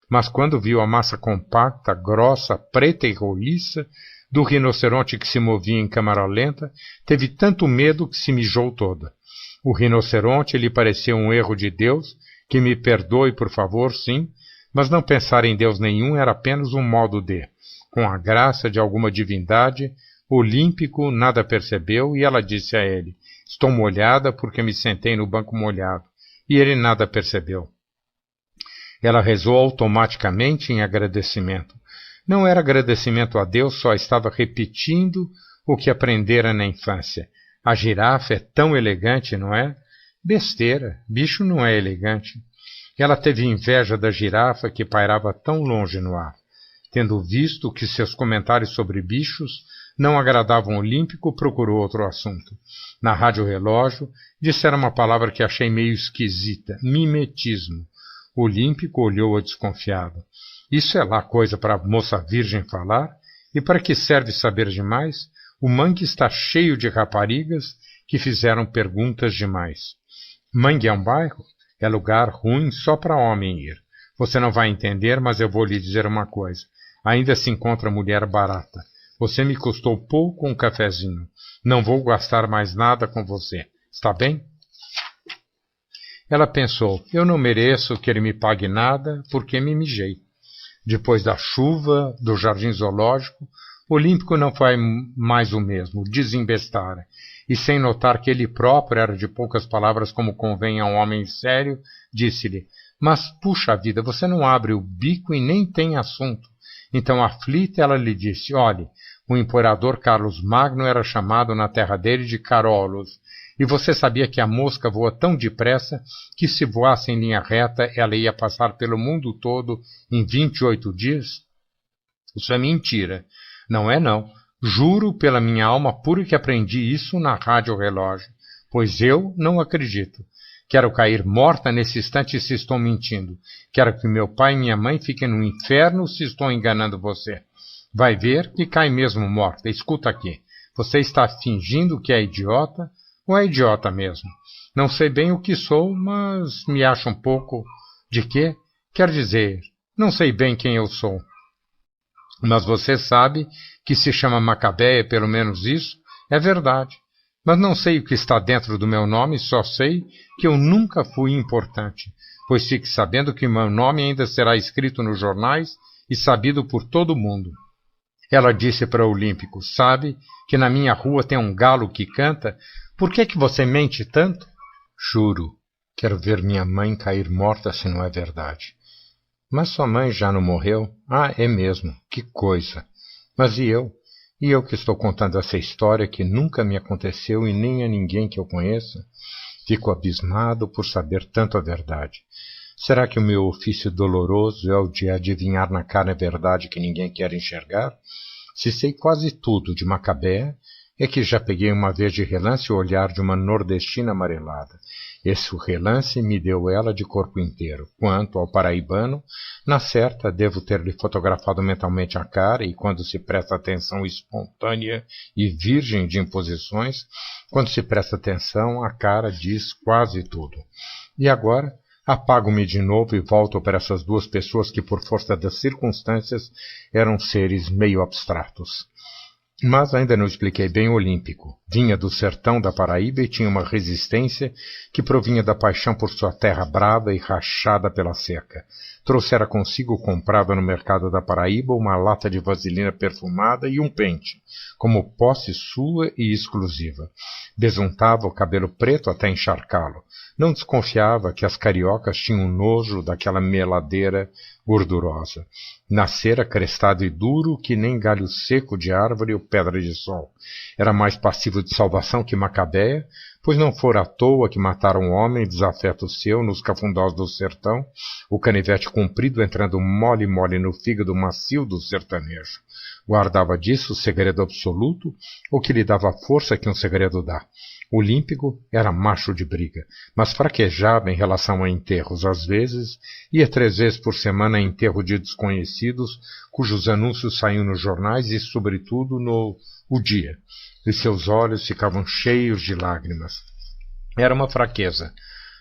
mas quando viu a massa compacta, grossa, preta e roliça do rinoceronte que se movia em câmara lenta, teve tanto medo que se mijou toda. O rinoceronte lhe pareceu um erro de Deus, que me perdoe, por favor, sim, mas não pensar em Deus nenhum era apenas um modo de, com a graça de alguma divindade, Olímpico nada percebeu e ela disse a ele, estou molhada porque me sentei no banco molhado, e ele nada percebeu. Ela rezou automaticamente em agradecimento. Não era agradecimento a Deus, só estava repetindo o que aprendera na infância. A girafa é tão elegante, não é? Besteira, bicho não é elegante. Ela teve inveja da girafa que pairava tão longe no ar. Tendo visto que seus comentários sobre bichos não agradavam Olímpico, procurou outro assunto. Na rádio relógio, disseram uma palavra que achei meio esquisita, mimetismo. Olímpico olhou-a desconfiado. Isso é lá coisa para a moça virgem falar? E para que serve saber demais? O mangue está cheio de raparigas que fizeram perguntas demais. Mangue é um bairro? É lugar ruim só para homem ir. Você não vai entender, mas eu vou lhe dizer uma coisa. Ainda se encontra mulher barata. Você me custou pouco um cafezinho. Não vou gastar mais nada com você. Está bem? Ela pensou, eu não mereço que ele me pague nada porque me mijei. Depois da chuva, do jardim zoológico, Olímpico não foi mais o mesmo, desembestara. E sem notar que ele próprio era de poucas palavras como convém a um homem sério, disse-lhe, mas puxa vida, você não abre o bico e nem tem assunto. Então aflita ela lhe disse, olhe, o imperador Carlos Magno era chamado na terra dele de Carolus, e você sabia que a mosca voa tão depressa que se voasse em linha reta ela ia passar pelo mundo todo em 28 dias? Isso é mentira. Não é não. Juro pela minha alma pura que aprendi isso na rádio relógio, pois eu não acredito. Quero cair morta nesse instante se estou mentindo. Quero que meu pai e minha mãe fiquem no inferno se estou enganando você. Vai ver que cai mesmo morta. Escuta aqui. Você está fingindo que é idiota ou é idiota mesmo? Não sei bem o que sou, mas me acho um pouco... De quê? Quer dizer, não sei bem quem eu sou. Mas você sabe que se chama Macabeia, pelo menos isso? É verdade. Mas não sei o que está dentro do meu nome, só sei que eu nunca fui importante, pois fique sabendo que meu nome ainda será escrito nos jornais e sabido por todo mundo. Ela disse para o Olímpico, sabe que na minha rua tem um galo que canta? Por que você mente tanto? Juro, quero ver minha mãe cair morta se não é verdade. Mas sua mãe já não morreu? Ah, é mesmo, que coisa. Mas e eu? E eu que estou contando essa história que nunca me aconteceu e nem a ninguém que eu conheça? Fico abismado por saber tanto a verdade. Será que o meu ofício doloroso é o de adivinhar na cara a verdade que ninguém quer enxergar? Se sei quase tudo de Macabé, é que já peguei uma vez de relance o olhar de uma nordestina amarelada. Esse relance me deu ela de corpo inteiro. Quanto ao paraibano, na certa devo ter-lhe fotografado mentalmente a cara e quando se presta atenção espontânea e virgem de imposições, quando se presta atenção, a cara diz quase tudo. E agora, apago-me de novo e volto para essas duas pessoas que, por força das circunstâncias, eram seres meio abstratos. Mas ainda não expliquei bem o Olímpico. Vinha do sertão da Paraíba e tinha uma resistência que provinha da paixão por sua terra brava e rachada pela seca. Trouxera consigo, comprada no mercado da Paraíba, uma lata de vaselina perfumada e um pente, como posse sua e exclusiva. Besuntava o cabelo preto até encharcá-lo. Não desconfiava que as cariocas tinham nojo daquela meladeira gordurosa. Nascera crestado e duro que nem galho seco de árvore ou pedra de sol. Era mais passivo de salvação que Macabéia, pois não fora à toa que mataram um homem desafeto seu nos cafundós do sertão, o canivete comprido entrando mole-mole no fígado macio do sertanejo. Guardava disso o segredo absoluto, o que lhe dava a força que um segredo dá. Olímpico era macho de briga, mas fraquejava em relação a enterros. Às vezes, ia 3 vezes por semana a enterro de desconhecidos, cujos anúncios saíam nos jornais e, sobretudo, no O Dia. E seus olhos ficavam cheios de lágrimas. Era uma fraqueza,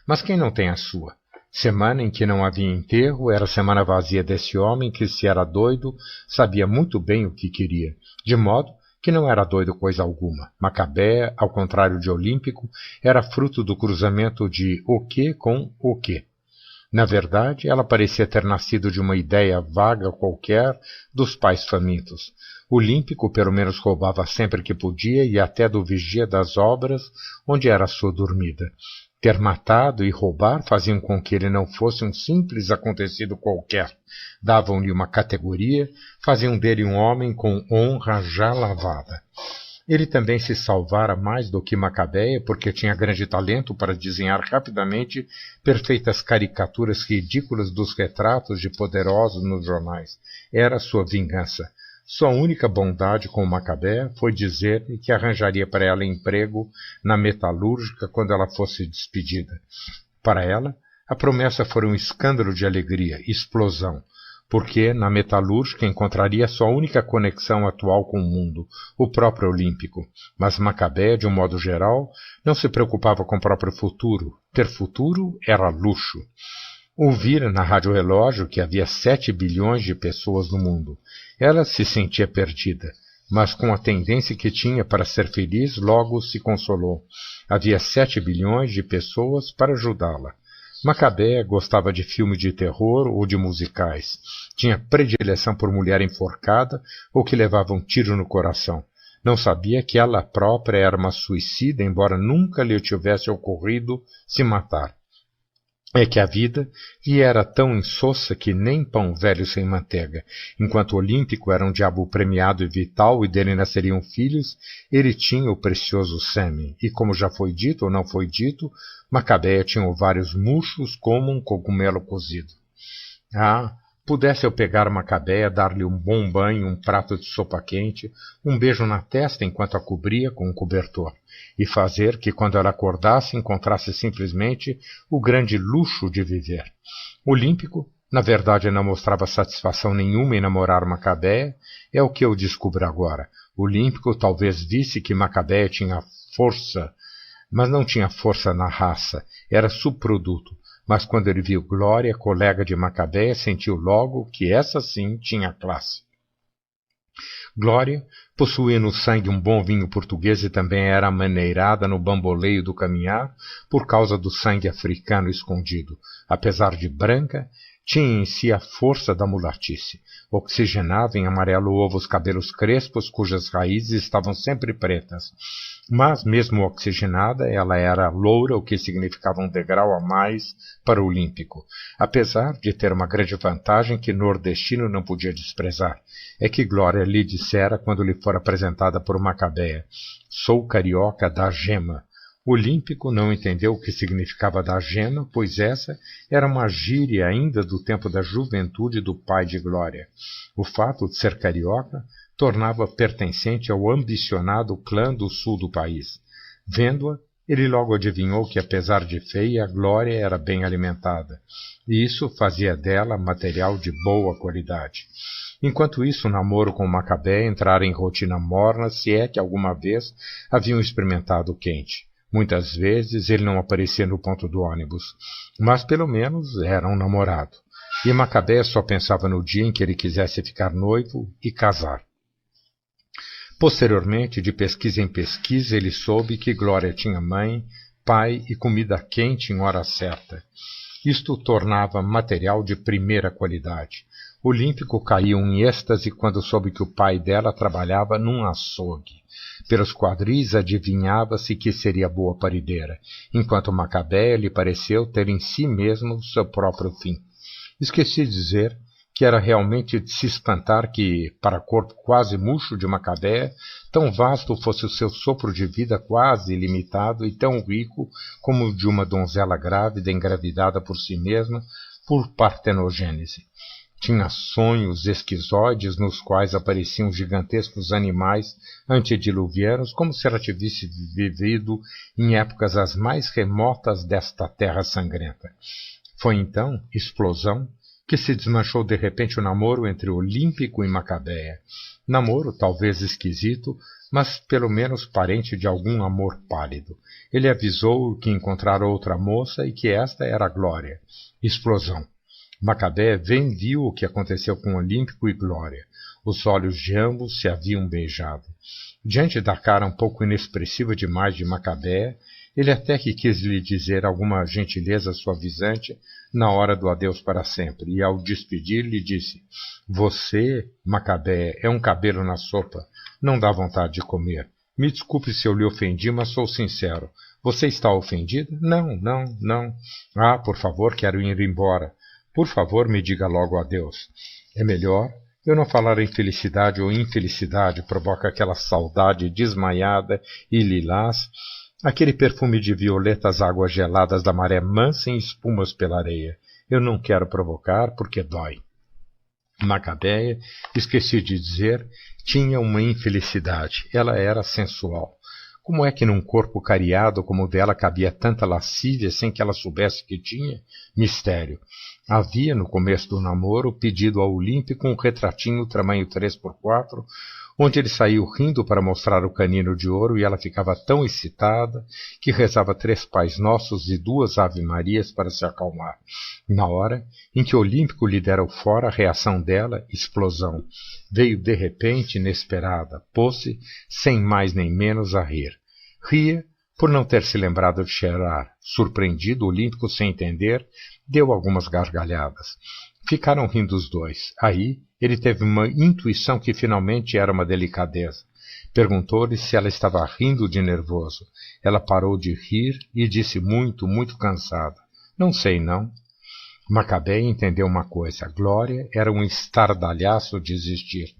mas quem não tem a sua? Semana em que não havia enterro era semana vazia desse homem que, se era doido, sabia muito bem o que queria, de modo que não era doido coisa alguma. Macabea, ao contrário de Olímpico, era fruto do cruzamento de o que com o que. Na verdade, ela parecia ter nascido de uma ideia vaga qualquer dos pais famintos. Olímpico, pelo menos, roubava sempre que podia e até do vigia das obras, onde era a sua dormida. Ter matado e roubar faziam com que ele não fosse um simples acontecido qualquer. Davam-lhe uma categoria, faziam dele um homem com honra já lavada. Ele também se salvara mais do que Macabea, porque tinha grande talento para desenhar rapidamente perfeitas caricaturas ridículas dos retratos de poderosos nos jornais. Era sua vingança. Sua única bondade com Macabea foi dizer-lhe que arranjaria para ela emprego na metalúrgica quando ela fosse despedida. Para ela, a promessa foi um escândalo de alegria, explosão, porque na metalúrgica encontraria sua única conexão atual com o mundo, o próprio Olímpico. Mas Macabea, de um modo geral, não se preocupava com o próprio futuro. Ter futuro era luxo. Ouvira na rádio relógio que havia 7 bilhões de pessoas no mundo. Ela se sentia perdida, mas com a tendência que tinha para ser feliz, logo se consolou. Havia 7 bilhões de pessoas para ajudá-la. Macabea gostava de filmes de terror ou de musicais. Tinha predileção por mulher enforcada ou que levava um tiro no coração. Não sabia que ela própria era uma suicida, embora nunca lhe tivesse ocorrido se matar. É que a vida lhe era tão insossa que nem pão velho sem manteiga. Enquanto o Olímpico era um diabo premiado e vital e dele nasceriam filhos, ele tinha o precioso sêmen. E como já foi dito ou não foi dito, Macabea tinha ovários murchos como um cogumelo cozido. Ah, pudesse eu pegar Macabea, dar-lhe um bom banho, um prato de sopa quente, um beijo na testa enquanto a cobria com um cobertor, e fazer que, quando ela acordasse, encontrasse simplesmente o grande luxo de viver. Olímpico, na verdade, não mostrava satisfação nenhuma em namorar Macabea, é o que eu descubro agora. Olímpico talvez visse que Macabea tinha força, mas não tinha força na raça, era subproduto. Mas quando ele viu Glória, colega de Macabea, sentiu logo que essa sim tinha classe. Glória possuía no sangue um bom vinho português e também era maneirada no bamboleio do caminhar por causa do sangue africano escondido. Apesar de branca, tinha em si a força da mulatice. Oxigenava em amarelo ovo os cabelos crespos, cujas raízes estavam sempre pretas. Mas, mesmo oxigenada, ela era loura, o que significava um degrau a mais para o Olímpico, apesar de ter uma grande vantagem que nordestino não podia desprezar. É que Glória lhe dissera quando lhe for apresentada por Macabea: "Sou carioca da gema." O Olímpico não entendeu o que significava da gema, pois essa era uma gíria ainda do tempo da juventude do pai de Glória. O fato de ser carioca tornava pertencente ao ambicionado clã do sul do país. Vendo-a, ele logo adivinhou que, apesar de feia, a Glória era bem alimentada, e isso fazia dela material de boa qualidade. Enquanto isso, o namoro com Macabea entrara em rotina morna, se é que alguma vez haviam experimentado o quente. Muitas vezes ele não aparecia no ponto do ônibus, mas pelo menos era um namorado. E Macabea só pensava no dia em que ele quisesse ficar noivo e casar. Posteriormente, de pesquisa em pesquisa, ele soube que Glória tinha mãe, pai e comida quente em hora certa. Isto o tornava material de primeira qualidade. Olímpico caiu em êxtase quando soube que o pai dela trabalhava num açougue. Pelos quadris adivinhava-se que seria boa parideira, enquanto Macabea lhe pareceu ter em si mesmo seu próprio fim. Esqueci de dizer que era realmente de se espantar que, para corpo quase murcho de Macabea, tão vasto fosse o seu sopro de vida quase ilimitado e tão rico como o de uma donzela grávida engravidada por si mesma por partenogênese. Tinha sonhos esquizoides nos quais apareciam gigantescos animais antediluvianos, como se ela tivesse vivido em épocas as mais remotas desta terra sangrenta. Foi então, explosão, que se desmanchou de repente o namoro entre Olímpico e Macabea. Namoro, talvez esquisito, mas pelo menos parente de algum amor pálido. Ele avisou que encontrara outra moça e que esta era Glória. Explosão. Macabé bem viu o que aconteceu com Olímpico e Glória. Os olhos de ambos se haviam beijado. Diante da cara um pouco inexpressiva demais de Macabé, ele até que quis lhe dizer alguma gentileza suavizante na hora do adeus para sempre, e ao despedir lhe disse: Você, Macabé, é um cabelo na sopa, não dá vontade de comer. Me desculpe se eu lhe ofendi, mas sou sincero. Você está ofendida? Não. Ah, por favor, quero ir embora. Por favor, me diga logo adeus. É melhor eu não falar em felicidade ou infelicidade, provoca aquela saudade desmaiada e lilás, aquele perfume de violetas águas geladas da maré mansa em espumas pela areia. Eu não quero provocar, porque dói. Macabéia, esqueci de dizer, tinha uma infelicidade. Ela era sensual. Como é que num corpo cariado como o dela cabia tanta lascívia sem que ela soubesse que tinha? Mistério. Havia, no começo do namoro, pedido ao Olímpico um retratinho tamanho 3x4, onde ele saiu rindo para mostrar o canino de ouro e ela ficava tão excitada que rezava 3 Pais Nossos e 2 Ave-Marias para se acalmar. Na hora em que Olímpico lhe dera o fora, a reação dela, explosão, veio de repente, inesperada, pôs-se, sem mais nem menos, a rir. Ria por não ter se lembrado de cheirar. Surpreendido, Olímpico, sem entender, deu algumas gargalhadas. Ficaram rindo os dois. Aí ele teve uma intuição que finalmente era uma delicadeza. Perguntou-lhe se ela estava rindo de nervoso. Ela parou de rir e disse muito cansada: Não sei, não. Macabé entendeu uma coisa. Glória era um estardalhaço de existir.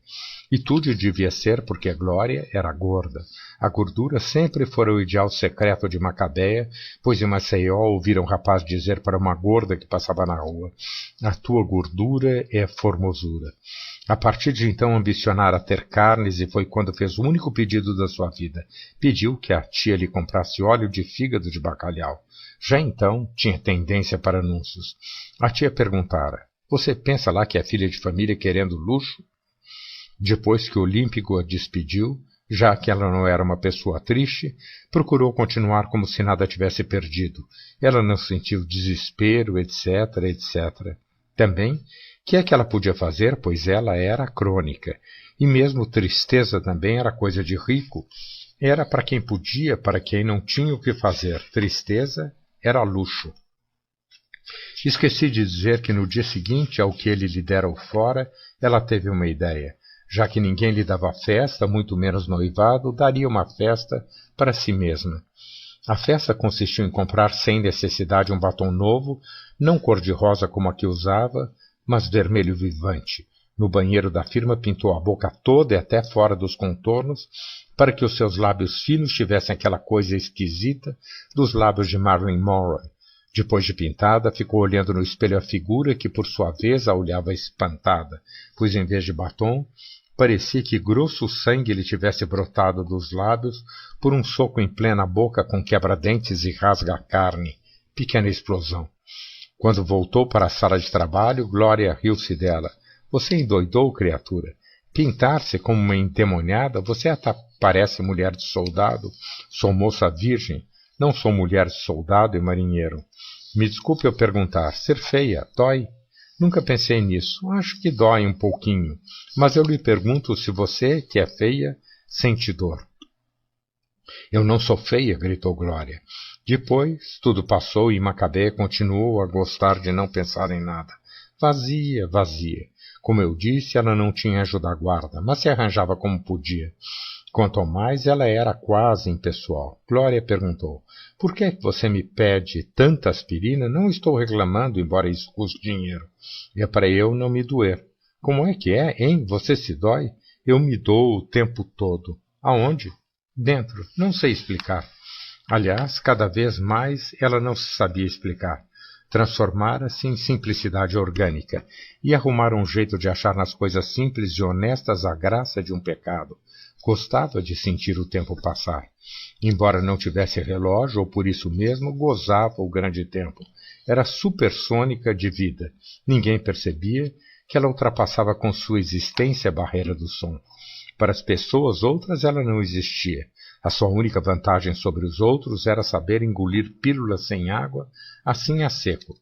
E tudo devia ser porque Glória era gorda. A gordura sempre fora o ideal secreto de Macabéia, pois em Maceió ouviram um rapaz dizer para uma gorda que passava na rua: A tua gordura é formosura. A partir de então ambicionara ter carnes e foi quando fez o único pedido da sua vida. Pediu que a tia lhe comprasse óleo de fígado de bacalhau. Já então tinha tendência para anúncios. A tia perguntara: Você pensa lá que é filha de família querendo luxo? Depois que o Olímpico a despediu, já que ela não era uma pessoa triste, procurou continuar como se nada tivesse perdido. Ela não sentiu desespero, etc. Também, que é que ela podia fazer, pois ela era crônica. E mesmo tristeza também era coisa de rico. Era para quem podia, para quem não tinha o que fazer. Tristeza era luxo. Esqueci de dizer que no dia seguinte, ao que ele lhe dera o fora, ela teve uma ideia. Já que ninguém lhe dava festa, muito menos noivado, daria uma festa para si mesma. A festa consistiu em comprar sem necessidade um batom novo, não cor-de-rosa como a que usava, mas vermelho vivante. No banheiro da firma pintou a boca toda e até fora dos contornos, para que os seus lábios finos tivessem aquela coisa esquisita dos lábios de Marilyn Monroe. Depois de pintada, ficou olhando no espelho a figura que, por sua vez, a olhava espantada, pois em vez de batom, parecia que grosso sangue lhe tivesse brotado dos lábios por um soco em plena boca com quebra-dentes e rasga-carne. Pequena explosão. Quando voltou para a sala de trabalho, Glória riu-se dela. Você endoidou, criatura? Pintar-se como uma endemoniada? Você até parece mulher de soldado. Sou moça virgem. Não sou mulher de soldado e marinheiro. Me desculpe eu perguntar. Ser feia dói? Nunca pensei nisso. Acho que dói um pouquinho. Mas eu lhe pergunto se você, que é feia, sente dor. Eu não sou feia, gritou Glória. Depois, tudo passou e Macabé continuou a gostar de não pensar em nada. Vazia. Como eu disse, ela não tinha anjo da guarda, mas se arranjava como podia. Quanto ao mais, ela era quase impessoal. Glória perguntou: Por que você me pede tanta aspirina? Não estou reclamando, embora isso custe dinheiro. É para eu não me doer. Como é que é, hein? Você se dói? Eu me dou o tempo todo. Aonde? Dentro. Não sei explicar. Aliás, cada vez mais ela não se sabia explicar. Transformara-se em simplicidade orgânica e arrumara um jeito de achar nas coisas simples e honestas a graça de um pecado. Gostava de sentir o tempo passar. Embora não tivesse relógio, ou por isso mesmo, gozava o grande tempo. Era supersônica de vida. Ninguém percebia que ela ultrapassava com sua existência a barreira do som. Para as pessoas outras ela não existia. A sua única vantagem sobre os outros era saber engolir pílulas sem água, assim a seco.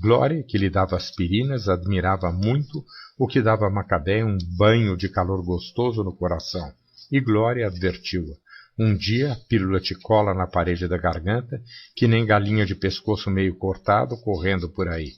Glória, que lhe dava aspirinas, admirava muito o que dava a Macabéa um banho de calor gostoso no coração. E Glória advertiu-a. Um dia a pílula te cola na parede da garganta, que nem galinha de pescoço meio cortado correndo por aí.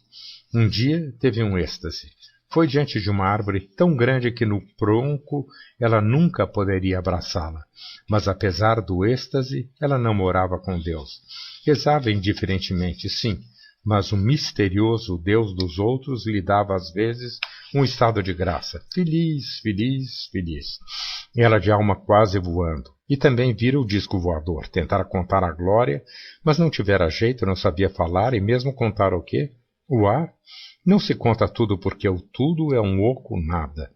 Um dia teve um êxtase. Foi diante de uma árvore tão grande que no tronco ela nunca poderia abraçá-la. Mas apesar do êxtase, ela não morava com Deus. Rezava indiferentemente, sim, mas o misterioso Deus dos outros lhe dava às vezes um estado de graça. Feliz, feliz, feliz. Ela de alma quase voando. E também vira o disco voador. Tentara contar a Glória, mas não tivera jeito, não sabia falar e mesmo contar o quê? O ar? Não se conta tudo porque o tudo é um oco nada.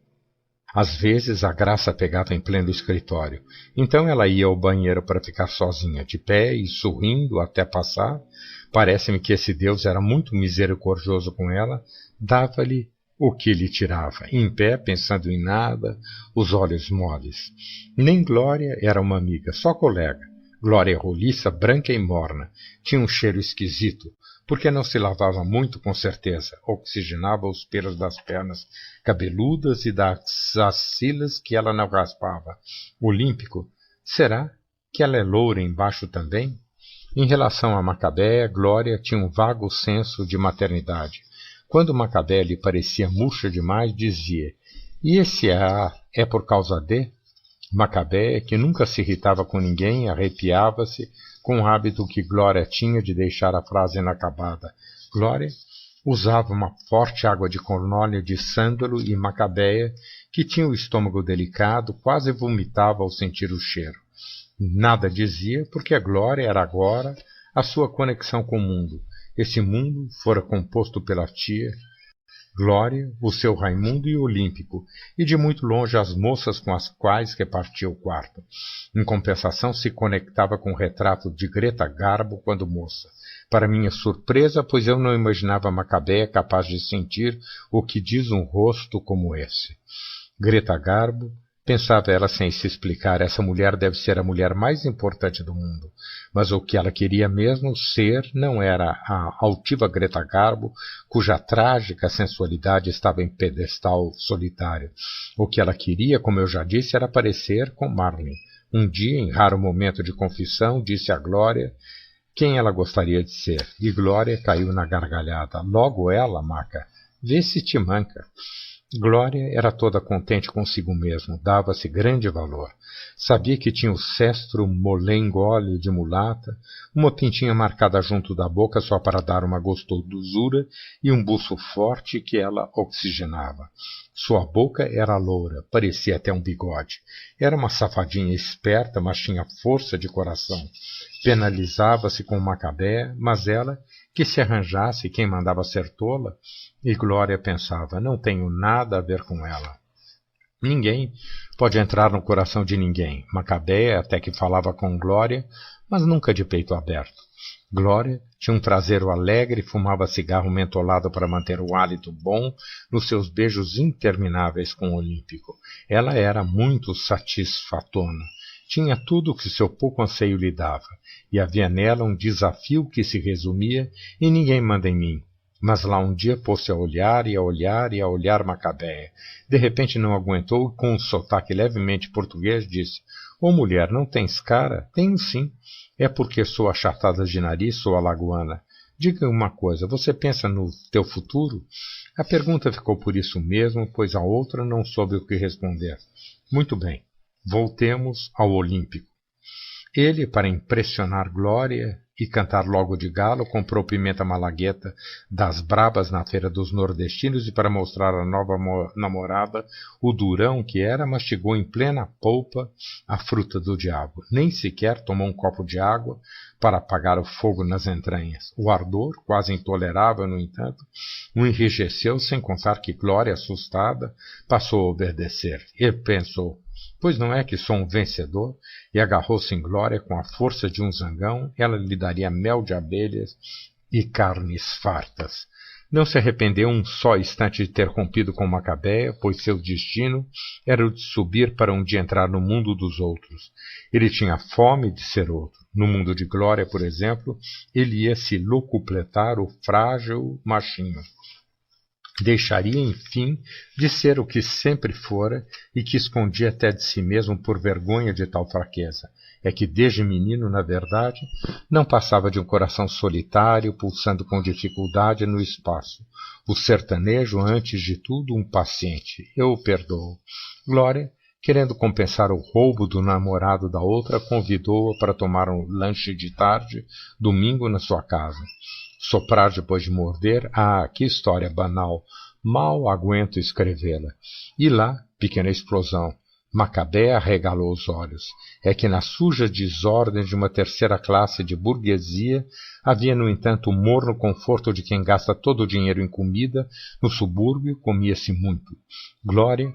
Às vezes a graça pegava em pleno escritório. Então ela ia ao banheiro para ficar sozinha, de pé e sorrindo até passar. Parece-me que esse Deus era muito misericordioso com ela, dava-lhe o que lhe tirava, em pé, pensando em nada, os olhos moles. Nem Glória era uma amiga, só colega. Glória roliça, branca e morna, tinha um cheiro esquisito, porque não se lavava muito, com certeza, oxigenava os pelos das pernas cabeludas e das axilas que ela não raspava. Olímpico, será que ela é loura embaixo também? Em relação a Macabéa, Glória tinha um vago senso de maternidade. Quando Macabéa lhe parecia murcha demais, dizia, e esse é por causa de? Macabéa, que nunca se irritava com ninguém, arrepiava-se com o hábito que Glória tinha de deixar a frase inacabada. Glória usava uma forte água de colônia de sândalo e Macabéa, que tinha o estômago delicado, quase vomitava ao sentir o cheiro. Nada dizia, porque a Glória era agora a sua conexão com o mundo. Esse mundo fora composto pela tia Glória, o seu Raimundo e o Olímpico, e de muito longe as moças com as quais repartia o quarto. Em compensação, se conectava com o retrato de Greta Garbo quando moça. Para minha surpresa, pois eu não imaginava Macabéa capaz de sentir o que diz um rosto como esse. Greta Garbo, pensava ela sem se explicar, essa mulher deve ser a mulher mais importante do mundo. Mas o que ela queria mesmo ser não era a altiva Greta Garbo, cuja trágica sensualidade estava em pedestal solitário. O que ela queria, como eu já disse, era parecer com Marlene. Um dia, em raro momento de confissão, disse a Glória quem ela gostaria de ser. E Glória caiu na gargalhada. Logo ela, Maca, vê se te manca. Glória era toda contente consigo mesmo, dava-se grande valor. Sabia que tinha o cestro molengole de mulata, uma pintinha marcada junto da boca só para dar uma gostosura e um buço forte que ela oxigenava. Sua boca era loura, parecia até um bigode. Era uma safadinha esperta, mas tinha força de coração. Penalizava-se com Macabéa, mas ela, que se arranjasse quem mandava ser tola, e Glória pensava, não tenho nada a ver com ela. Ninguém pode entrar no coração de ninguém. Macabéa até que falava com Glória, mas nunca de peito aberto. Glória tinha um traseiro alegre e fumava cigarro mentolado para manter o hálito bom nos seus beijos intermináveis com o Olímpico. Ela era muito satisfatona. Tinha tudo o que seu pouco anseio lhe dava, e havia nela um desafio que se resumia em ninguém manda em mim. Mas lá um dia pôs-se a olhar e a olhar e a olhar Macabéa. De repente não aguentou e com um sotaque levemente português disse, ô mulher, não tens cara? Tenho sim. É porque sou achatada de nariz, sou alagoana. Diga uma coisa, você pensa no teu futuro? A pergunta ficou por isso mesmo, pois a outra não soube o que responder. Muito bem, voltemos ao Olímpico. Ele, para impressionar Glória e cantar logo de galo, comprou pimenta malagueta das brabas na feira dos nordestinos e para mostrar à nova namorada o durão que era, mastigou em plena polpa a fruta do diabo. Nem sequer tomou um copo de água para apagar o fogo nas entranhas. O ardor, quase intolerável, no entanto, o enrijeceu, sem contar que Glória, assustada, passou a obedecer. Ele pensou, pois não é que sou um vencedor? E agarrou-se em Glória com a força de um zangão, ela lhe daria mel de abelhas e carnes fartas. Não se arrependeu um só instante de ter rompido com Macabéa, pois seu destino era o de subir para um dia entrar no mundo dos outros. Ele tinha fome de ser outro. No mundo de Glória, por exemplo, ele ia se locupletar o frágil machinho. Deixaria, enfim, de ser o que sempre fora e que escondia até de si mesmo por vergonha de tal fraqueza. É que desde menino, na verdade, não passava de um coração solitário, pulsando com dificuldade no espaço. O sertanejo, antes de tudo, um paciente. Eu o perdoo. Glória, querendo compensar o roubo do namorado da outra, convidou-a para tomar um lanche de tarde, domingo, na sua casa. Soprar depois de morder? Ah, que história banal! Mal aguento escrevê-la. E lá, pequena explosão. Macabéa arregalou os olhos. É que na suja desordem de uma terceira classe de burguesia havia, no entanto, o morno conforto de quem gasta todo o dinheiro em comida. No subúrbio comia-se muito. Glória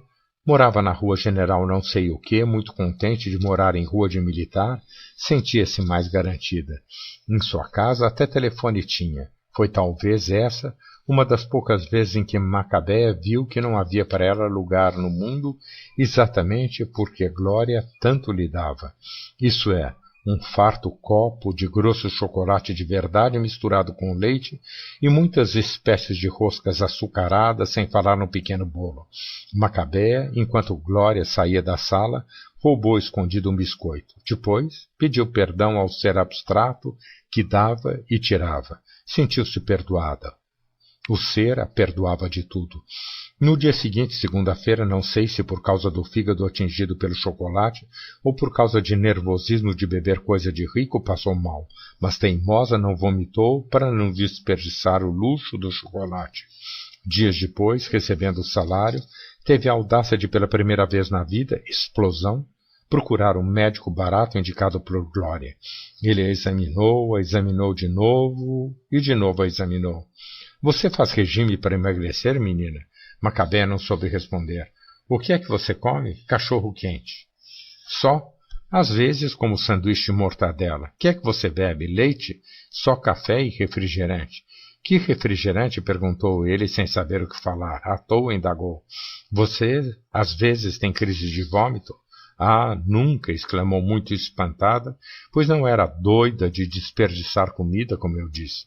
morava na rua General não sei o quê, muito contente de morar em rua de militar, sentia-se mais garantida. Em sua casa até telefone tinha. Foi talvez essa uma das poucas vezes em que Macabéa viu que não havia para ela lugar no mundo, exatamente porque Glória tanto lhe dava. Isso é, um farto copo de grosso chocolate de verdade misturado com leite e muitas espécies de roscas açucaradas, sem falar num pequeno bolo. Macabéa, enquanto Glória saía da sala, roubou escondido um biscoito. Depois, pediu perdão ao ser abstrato que dava e tirava. Sentiu-se perdoada. O ser a perdoava de tudo. No dia seguinte, segunda-feira, não sei se por causa do fígado atingido pelo chocolate ou por causa de nervosismo de beber coisa de rico, passou mal, mas teimosa não vomitou para não desperdiçar o luxo do chocolate. Dias depois, recebendo o salário, teve a audácia de, pela primeira vez na vida, explosão, procurar um médico barato indicado por Glória. Ele a examinou de novo e de novo a examinou. Você faz regime para emagrecer, menina? Macabéa não soube responder. O que é que você come? Cachorro quente. Só? Às vezes, como sanduíche de mortadela. Que é que você bebe? Leite? Só café e refrigerante. Que refrigerante? Perguntou ele, sem saber o que falar. À toa indagou. Você, às vezes, tem crise de vômito? Ah, nunca! Exclamou muito espantada, pois não era doida de desperdiçar comida, como eu disse.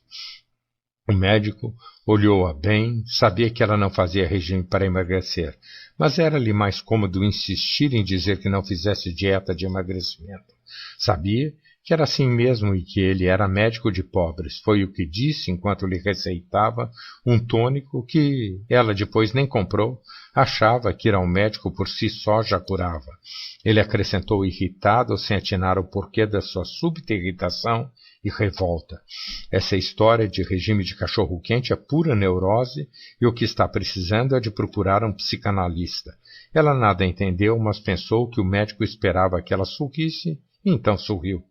O médico olhou-a bem, sabia que ela não fazia regime para emagrecer, mas era-lhe mais cômodo insistir em dizer que não fizesse dieta de emagrecimento. Sabia que era assim mesmo e que ele era médico de pobres. Foi o que disse enquanto lhe receitava um tônico que ela depois nem comprou, achava que ir ao médico por si só já curava. Ele acrescentou irritado, sem atinar o porquê da sua súbita irritação e revolta. Essa história de regime de cachorro-quente é pura neurose e o que está precisando é de procurar um psicanalista. Ela nada entendeu, mas pensou que o médico esperava que ela sorrisse e então sorriu.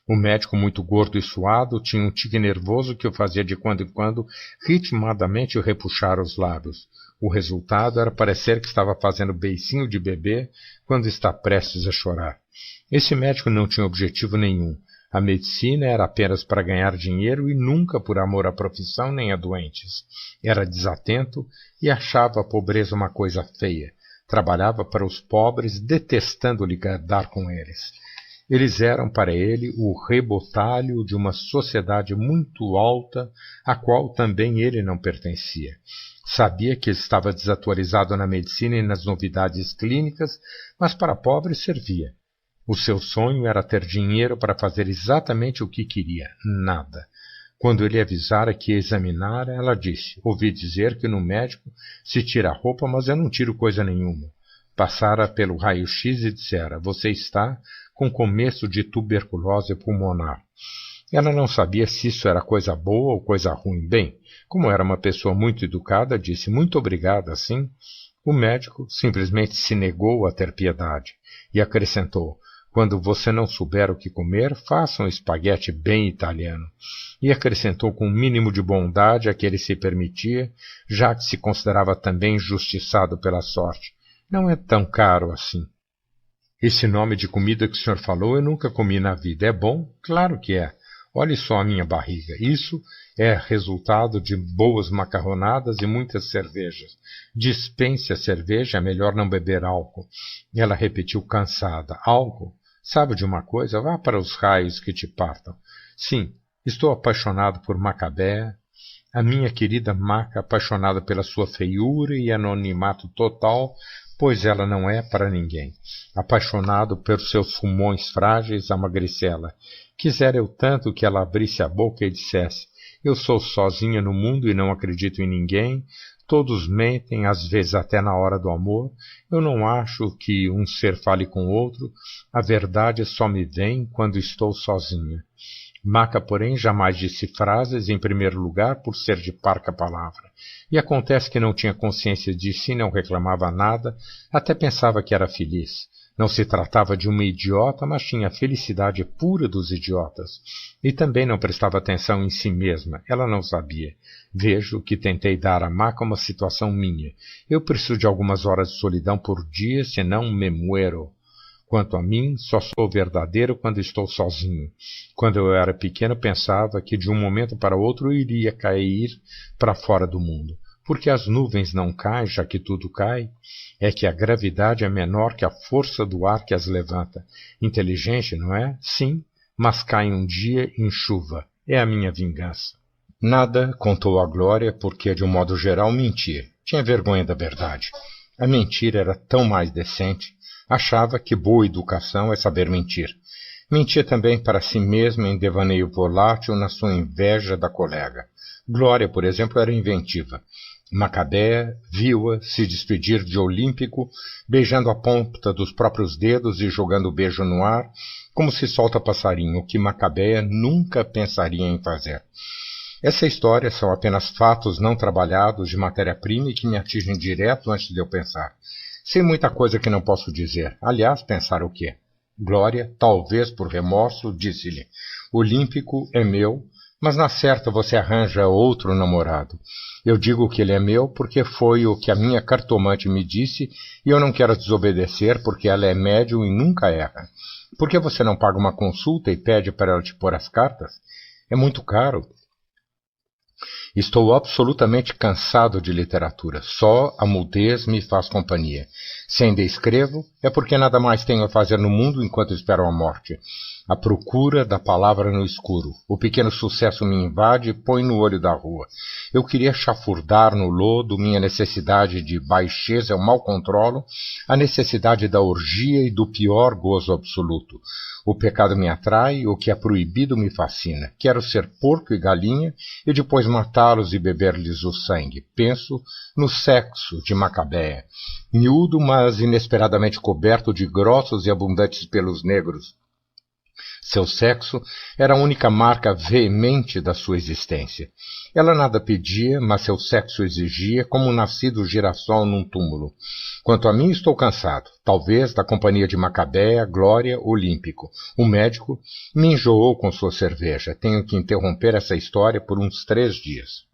O médico, muito gordo e suado, tinha um tique nervoso que o fazia de quando em quando ritmadamente repuxar os lábios. O resultado era parecer que estava fazendo beicinho de bebê quando está prestes a chorar. Esse médico não tinha objetivo nenhum. A medicina era apenas para ganhar dinheiro e nunca por amor à profissão nem a doentes. Era desatento e achava a pobreza uma coisa feia. Trabalhava para os pobres, detestando lidar com eles. Eles eram para ele o rebotalho de uma sociedade muito alta, a qual também ele não pertencia. Sabia que estava desatualizado na medicina e nas novidades clínicas, mas para pobres servia. O seu sonho era ter dinheiro para fazer exatamente o que queria, nada. Quando ele avisara que ia examinar, ela disse, ouvi dizer que no médico se tira a roupa, mas eu não tiro coisa nenhuma. Passara pelo raio-x e dissera, você está com começo de tuberculose pulmonar. Ela não sabia se isso era coisa boa ou coisa ruim. Bem, como era uma pessoa muito educada, disse, muito obrigada, sim. O médico simplesmente se negou a ter piedade e acrescentou, quando você não souber o que comer, faça um espaguete bem italiano. E acrescentou com um mínimo de bondade a que ele se permitia, já que se considerava também injustiçado pela sorte. Não é tão caro assim. Esse nome de comida que o senhor falou eu nunca comi na vida. É bom? Claro que é. Olhe só a minha barriga. Isso é resultado de boas macarronadas e muitas cervejas. Dispense a cerveja, é melhor não beber álcool. Ela repetiu cansada. Álcool? Sabe de uma coisa? Vá para os raios que te partam. Sim, estou apaixonado por Macabea. A minha querida Maca, apaixonada pela sua feiura e anonimato total, pois ela não é para ninguém. Apaixonado pelos seus pulmões frágeis, a magricela. Quisera eu tanto que ela abrisse a boca e dissesse: eu sou sozinha no mundo e não acredito em ninguém, todos mentem, às vezes até na hora do amor, eu não acho que um ser fale com outro, a verdade só me vem quando estou sozinha. Maca, porém, jamais disse frases, em primeiro lugar, por ser de parca palavra. E acontece que não tinha consciência de si, não reclamava nada, até pensava que era feliz. Não se tratava de uma idiota, mas tinha a felicidade pura dos idiotas. E também não prestava atenção em si mesma, ela não sabia. Vejo que tentei dar a Maca uma situação minha. Eu preciso de algumas horas de solidão por dia, senão me muero. Quanto a mim, só sou verdadeiro quando estou sozinho. Quando eu era pequeno, pensava que de um momento para outro eu iria cair para fora do mundo. Porque as nuvens não caem, já que tudo cai? É que a gravidade é menor que a força do ar que as levanta. Inteligente, não é? Sim, mas cai um dia em chuva. É a minha vingança. Nada contou a Glória porque, de um modo geral, mentia. Tinha vergonha da verdade. A mentira era tão mais decente. Achava que boa educação é saber mentir. Mentia também para si mesma em devaneio volátil na sua inveja da colega. Glória, por exemplo, era inventiva. Macabea viu-a se despedir de Olímpico, beijando a ponta dos próprios dedos e jogando o beijo no ar, como se solta passarinho, o que Macabea nunca pensaria em fazer. Essa história são apenas fatos não trabalhados de matéria-prima e que me atingem direto antes de eu pensar. Sei muita coisa que não posso dizer. Aliás, pensar o quê? Glória, talvez por remorso, disse-lhe: Olímpico é meu, mas na certa você arranja outro namorado. Eu digo que ele é meu porque foi o que a minha cartomante me disse e eu não quero desobedecer porque ela é médium e nunca erra. Por que você não paga uma consulta e pede para ela te pôr as cartas? É muito caro. Estou absolutamente cansado de literatura. Só a mudez me faz companhia. Se ainda escrevo, é porque nada mais tenho a fazer no mundo enquanto espero a morte. A procura da palavra no escuro. O pequeno sucesso me invade e põe no olho da rua. Eu queria chafurdar no lodo, minha necessidade de baixeza eu mal controlo, a necessidade da orgia e do pior gozo absoluto. O pecado me atrai, o que é proibido me fascina. Quero ser porco e galinha e depois matá-los e beber-lhes o sangue. Penso no sexo de Macabea. Miúdo, mas inesperadamente coberto de grossos e abundantes pelos negros. Seu sexo era a única marca veemente da sua existência. Ela nada pedia, mas seu sexo exigia, como um nascido girassol num túmulo. Quanto a mim, estou cansado, talvez da companhia de Macabea, Glória, Olímpico. O médico me enjoou com sua cerveja. Tenho que interromper essa história por uns 3 dias.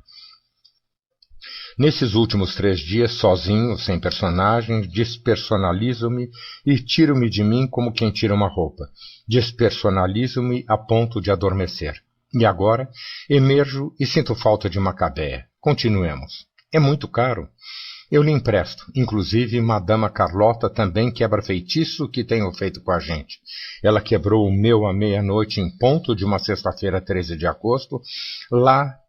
Nesses últimos 3 dias, sozinho, sem personagens, despersonalizo-me e tiro-me de mim como quem tira uma roupa. Despersonalizo-me a ponto de adormecer. E agora, emerjo e sinto falta de Macabea. Continuemos. É muito caro. Eu lhe empresto. Inclusive, Madama Carlota também quebra feitiço que tenho feito com a gente. Ela quebrou o meu à meia-noite em ponto de uma sexta-feira 13 de agosto,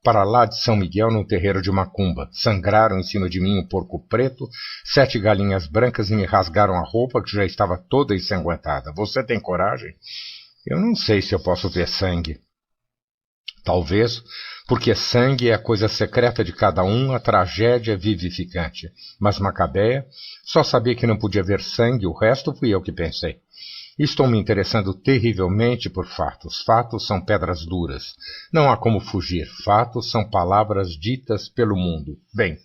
para lá de São Miguel, no terreiro de Macumba. Sangraram em cima de mim um porco preto, 7 galinhas brancas e me rasgaram a roupa que já estava toda ensanguentada. Você tem coragem? Eu não sei se eu posso ver sangue. Talvez, porque sangue é a coisa secreta de cada um, a tragédia vivificante. Mas Macabea só sabia que não podia ver sangue, o resto fui eu que pensei. Estou me interessando terrivelmente por fatos. Fatos são pedras duras. Não há como fugir. Fatos são palavras ditas pelo mundo. Bem,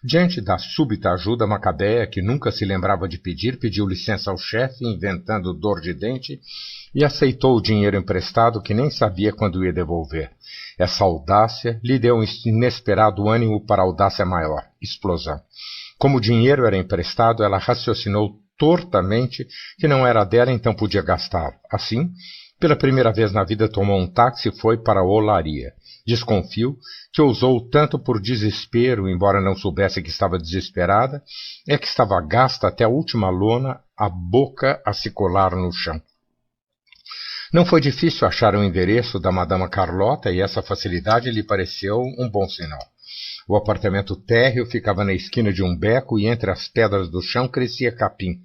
diante da súbita ajuda, Macabea, que nunca se lembrava de pedir, pediu licença ao chefe, inventando dor de dente, e aceitou o dinheiro emprestado que nem sabia quando ia devolver. Essa audácia lhe deu um inesperado ânimo para a audácia maior, explosão. Como o dinheiro era emprestado, ela raciocinou tortamente que não era dela, então podia gastá-lo. Assim, Pela primeira vez na vida tomou um táxi e foi para a olaria. Desconfio que ousou tanto por desespero, embora não soubesse que estava desesperada, é que estava gasta até a última lona, a boca a se colar no chão. Não foi difícil achar o endereço da Madama Carlota e essa facilidade lhe pareceu um bom sinal. O apartamento térreo ficava na esquina de um beco e entre as pedras do chão crescia capim.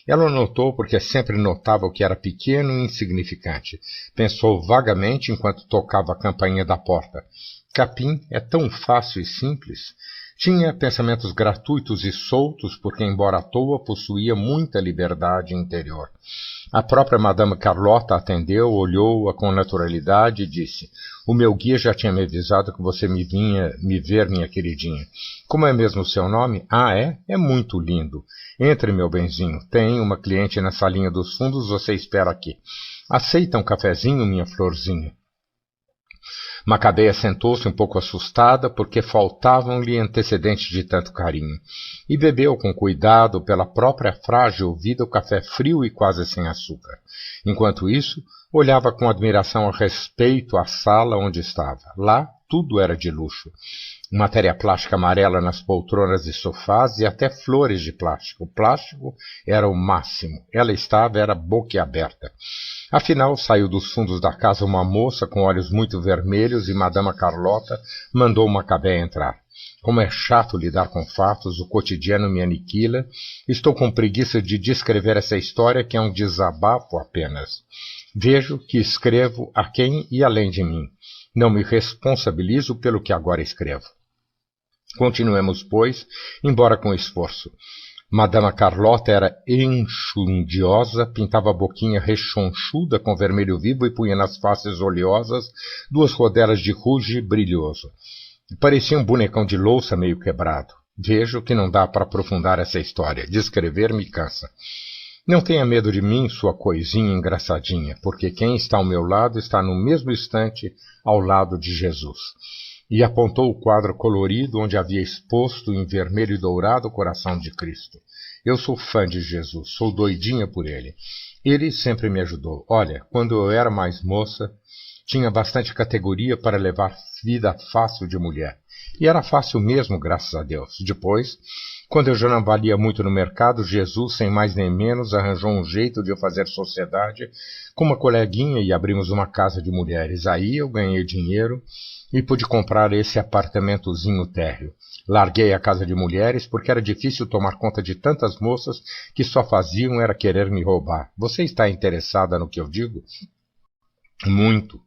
Ela o notou porque sempre notava o que era pequeno e insignificante. Pensou vagamente enquanto tocava a campainha da porta. Capim é tão fácil e simples. Tinha pensamentos gratuitos e soltos porque, embora à toa, possuía muita liberdade interior. A própria Madame Carlota atendeu, olhou-a com naturalidade e disse: "O meu guia já tinha me avisado que você me vinha me ver, minha queridinha. Como é mesmo o seu nome?" "Ah, é? É muito lindo. Entre, meu benzinho. Tem uma cliente na salinha dos fundos, você espera aqui. Aceita um cafezinho, minha florzinha?" Macabeia sentou-se um pouco assustada porque faltavam-lhe antecedentes de tanto carinho, e bebeu com cuidado pela própria frágil vida o café frio e quase sem açúcar. Enquanto isso, olhava com admiração a respeito a sala onde estava. Lá, tudo era de luxo. Matéria plástica amarela nas poltronas e sofás e até flores de plástico. O plástico era o máximo. Ela era boquiaberta. Afinal, saiu dos fundos da casa uma moça com olhos muito vermelhos e Madama Carlota mandou Macabeia entrar. Como é chato lidar com fatos, o cotidiano me aniquila. Estou com preguiça de descrever essa história que é um desabafo apenas. Vejo que escrevo a quem e além de mim. Não me responsabilizo pelo que agora escrevo. Continuemos, pois, embora com esforço. Madama Carlota era enxundiosa, pintava a boquinha rechonchuda com vermelho vivo e punha nas faces oleosas 2 rodelas de rouge brilhoso. Parecia um bonecão de louça meio quebrado. Vejo que não dá para aprofundar essa história. Descrever me cansa. Não tenha medo de mim, sua coisinha engraçadinha, porque quem está ao meu lado está no mesmo instante ao lado de Jesus. E apontou o quadro colorido onde havia exposto em vermelho e dourado o coração de Cristo. Eu sou fã de Jesus, sou doidinha por ele. Ele sempre me ajudou. Olha, quando eu era mais moça, tinha bastante categoria para levar vida fácil de mulher. E era fácil mesmo, graças a Deus. Depois, quando eu já não valia muito no mercado, Jesus, sem mais nem menos, arranjou um jeito de eu fazer sociedade com uma coleguinha e abrimos uma casa de mulheres. Aí eu ganhei dinheiro e pude comprar esse apartamentozinho térreo. Larguei a casa de mulheres porque era difícil tomar conta de tantas moças que só faziam era querer me roubar. Você está interessada no que eu digo? Muito,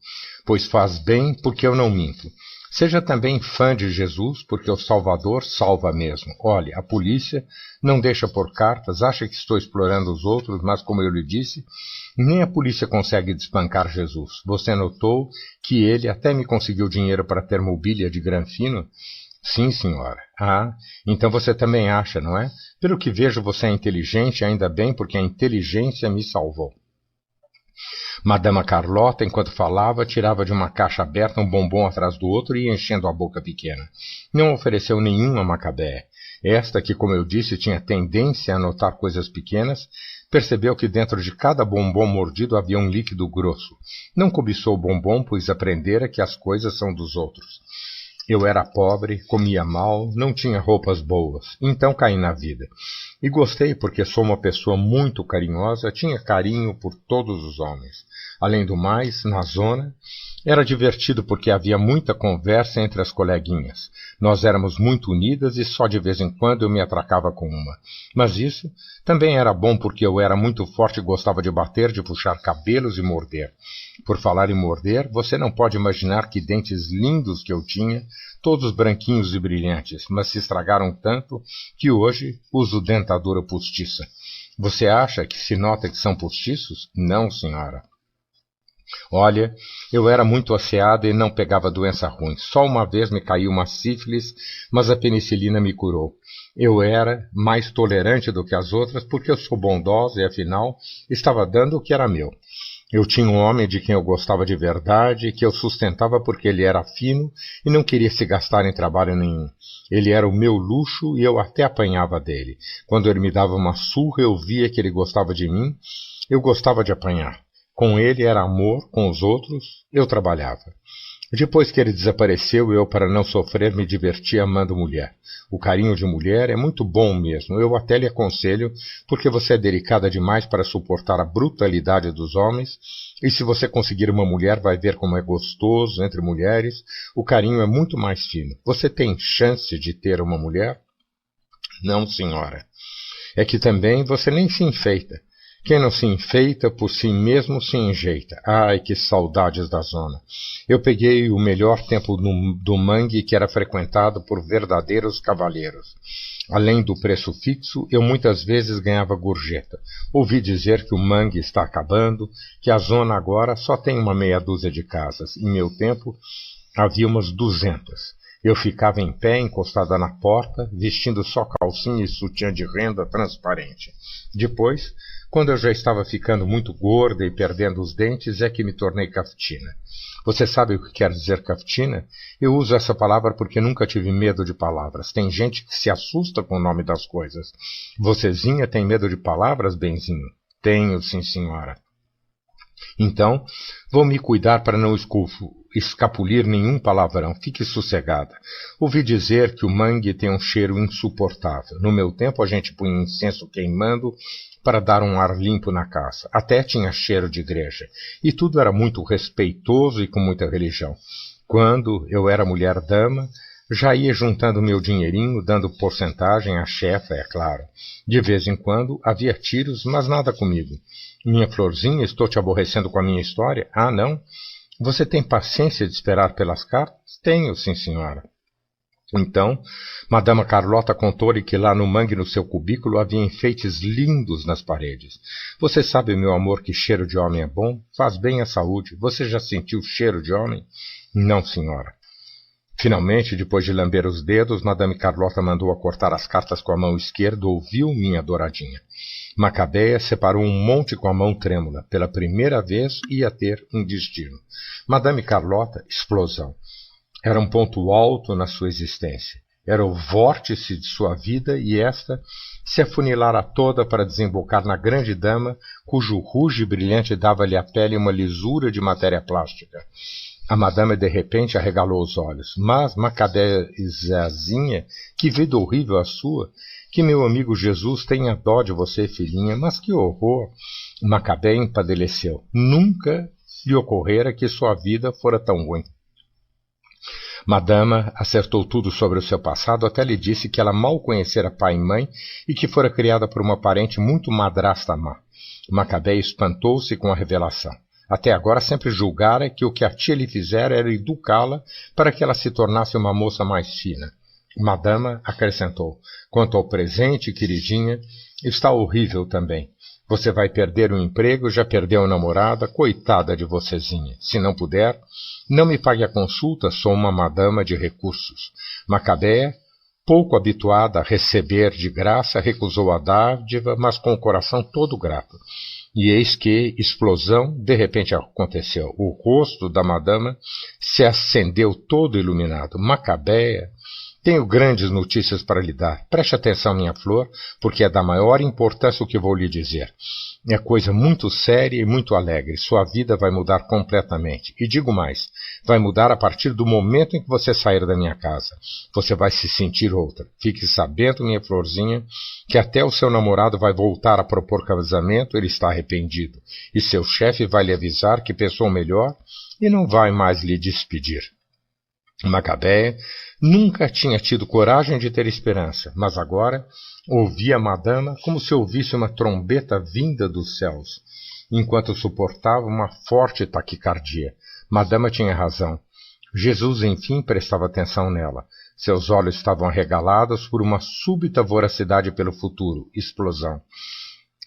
pois faz bem porque eu não minto. Seja também fã de Jesus, porque o Salvador salva mesmo. Olhe, a polícia não deixa por cartas, acha que estou explorando os outros, mas como eu lhe disse, nem a polícia consegue despancar Jesus. Você notou que ele até me conseguiu dinheiro para ter mobília de granfino? Sim, senhora. Ah, então você também acha, não é? Pelo que vejo, você é inteligente, ainda bem, porque a inteligência me salvou. Madama Carlota, enquanto falava, tirava de uma caixa aberta um bombom atrás do outro e ia enchendo a boca pequena. Não ofereceu nenhum a Macabeia. Esta, que, como eu disse, tinha tendência a notar coisas pequenas, percebeu que dentro de cada bombom mordido havia um líquido grosso. Não cobiçou o bombom, pois aprendera que as coisas são dos outros. Eu era pobre, comia mal, não tinha roupas boas, então caí na vida. E gostei porque sou uma pessoa muito carinhosa, tinha carinho por todos os homens. Além do mais, na zona, era divertido porque havia muita conversa entre as coleguinhas. Nós éramos muito unidas e só de vez em quando eu me atracava com uma. Mas isso também era bom porque eu era muito forte e gostava de bater, de puxar cabelos e morder. Por falar em morder, você não pode imaginar que dentes lindos que eu tinha, todos branquinhos e brilhantes, mas se estragaram tanto que hoje uso dentadura postiça. Você acha que se nota que são postiços? Não, senhora. Olha, eu era muito asseada e não pegava doença ruim. Só uma vez me caiu uma sífilis, mas a penicilina me curou. Eu era mais tolerante do que as outras porque eu sou bondosa e, afinal, estava dando o que era meu. Eu tinha um homem de quem eu gostava de verdade, que eu sustentava porque ele era fino e não queria se gastar em trabalho nenhum. Ele era o meu luxo e eu até apanhava dele. Quando ele me dava uma surra, eu via que ele gostava de mim, eu gostava de apanhar. Com ele era amor, com os outros eu trabalhava. Depois que ele desapareceu, eu, para não sofrer, me divertia amando mulher. O carinho de mulher é muito bom mesmo, eu até lhe aconselho, porque você é delicada demais para suportar a brutalidade dos homens, e se você conseguir uma mulher, vai ver como é gostoso entre mulheres, o carinho é muito mais fino. Você tem chance de ter uma mulher? Não, senhora. É que também você nem se enfeita. Quem não se enfeita por si mesmo se enjeita. Ai, que saudades da zona. Eu peguei o melhor tempo do mangue, que era frequentado por verdadeiros cavalheiros. Além do preço fixo, eu muitas vezes ganhava gorjeta. Ouvi dizer que o mangue está acabando, que a zona agora só tem uma meia dúzia de casas. Em meu tempo, havia umas 200. Eu ficava em pé, encostada na porta, vestindo só calcinha e sutiã de renda transparente. Depois, quando eu já estava ficando muito gorda e perdendo os dentes, é que me tornei caftina. Você sabe o que quer dizer caftina? Eu uso essa palavra porque nunca tive medo de palavras. Tem gente que se assusta com o nome das coisas. Vocezinha tem medo de palavras, benzinho? Tenho, sim, senhora. Então, vou me cuidar para não escapulir nenhum palavrão. Fique sossegada. Ouvi dizer que o mangue tem um cheiro insuportável. No meu tempo, a gente punha incenso queimando para dar um ar limpo na casa. Até tinha cheiro de igreja. E tudo era muito respeitoso e com muita religião. Quando eu era mulher-dama, já ia juntando meu dinheirinho, dando porcentagem à chefa, é claro. De vez em quando havia tiros, mas nada comigo. Minha florzinha, estou te aborrecendo com a minha história? Ah, não? Você tem paciência de esperar pelas cartas? Tenho, sim, senhora. Então, Madama Carlota contou-lhe que lá no mangue, no seu cubículo, havia enfeites lindos nas paredes. Você sabe, meu amor, que cheiro de homem é bom? Faz bem à saúde. Você já sentiu cheiro de homem? Não, senhora. Finalmente, depois de lamber os dedos, Madame Carlota mandou-a cortar as cartas com a mão esquerda. Ouviu, minha douradinha? Macabeia separou um monte com a mão trêmula. Pela primeira vez ia ter um destino. Madame Carlota, explosão. Era um ponto alto na sua existência. Era o vórtice de sua vida e esta se afunilara toda para desembocar na grande dama, cujo ruge brilhante dava-lhe à pele uma lisura de matéria plástica. A madame de repente arregalou os olhos. Mas, Macabéiazinha, que vida horrível a sua! Que meu amigo Jesus tenha dó de você, filhinha, mas que horror! Macabé empadeceu. Nunca lhe ocorrera que sua vida fora tão ruim. Madama acertou tudo sobre o seu passado, até lhe disse que ela mal conhecera pai e mãe e que fora criada por uma parente muito madrasta má. Macabé espantou-se com a revelação. Até agora sempre julgara que o que a tia lhe fizera era educá-la para que ela se tornasse uma moça mais fina. Madama acrescentou, quanto ao presente, queridinha, está horrível também. Você vai perder o emprego, já perdeu a namorada, coitada de vocezinha. Se não puder, não me pague a consulta, sou uma madama de recursos. Macabéia, pouco habituada a receber de graça, recusou a dádiva, mas com o coração todo grato. E eis que, explosão, de repente aconteceu. O rosto da madama se acendeu todo iluminado. Macabéia, tenho grandes notícias para lhe dar. Preste atenção, minha flor, porque é da maior importância o que vou lhe dizer. É coisa muito séria e muito alegre. Sua vida vai mudar completamente. E digo mais, vai mudar a partir do momento em que você sair da minha casa. Você vai se sentir outra. Fique sabendo, minha florzinha, que até o seu namorado vai voltar a propor casamento, ele está arrependido. E seu chefe vai lhe avisar que pensou melhor e não vai mais lhe despedir. Macabéia nunca tinha tido coragem de ter esperança, mas agora ouvia a madama como se ouvisse uma trombeta vinda dos céus, enquanto suportava uma forte taquicardia. Madama tinha razão. Jesus, enfim, prestava atenção nela. Seus olhos estavam arregalados por uma súbita voracidade pelo futuro, explosão.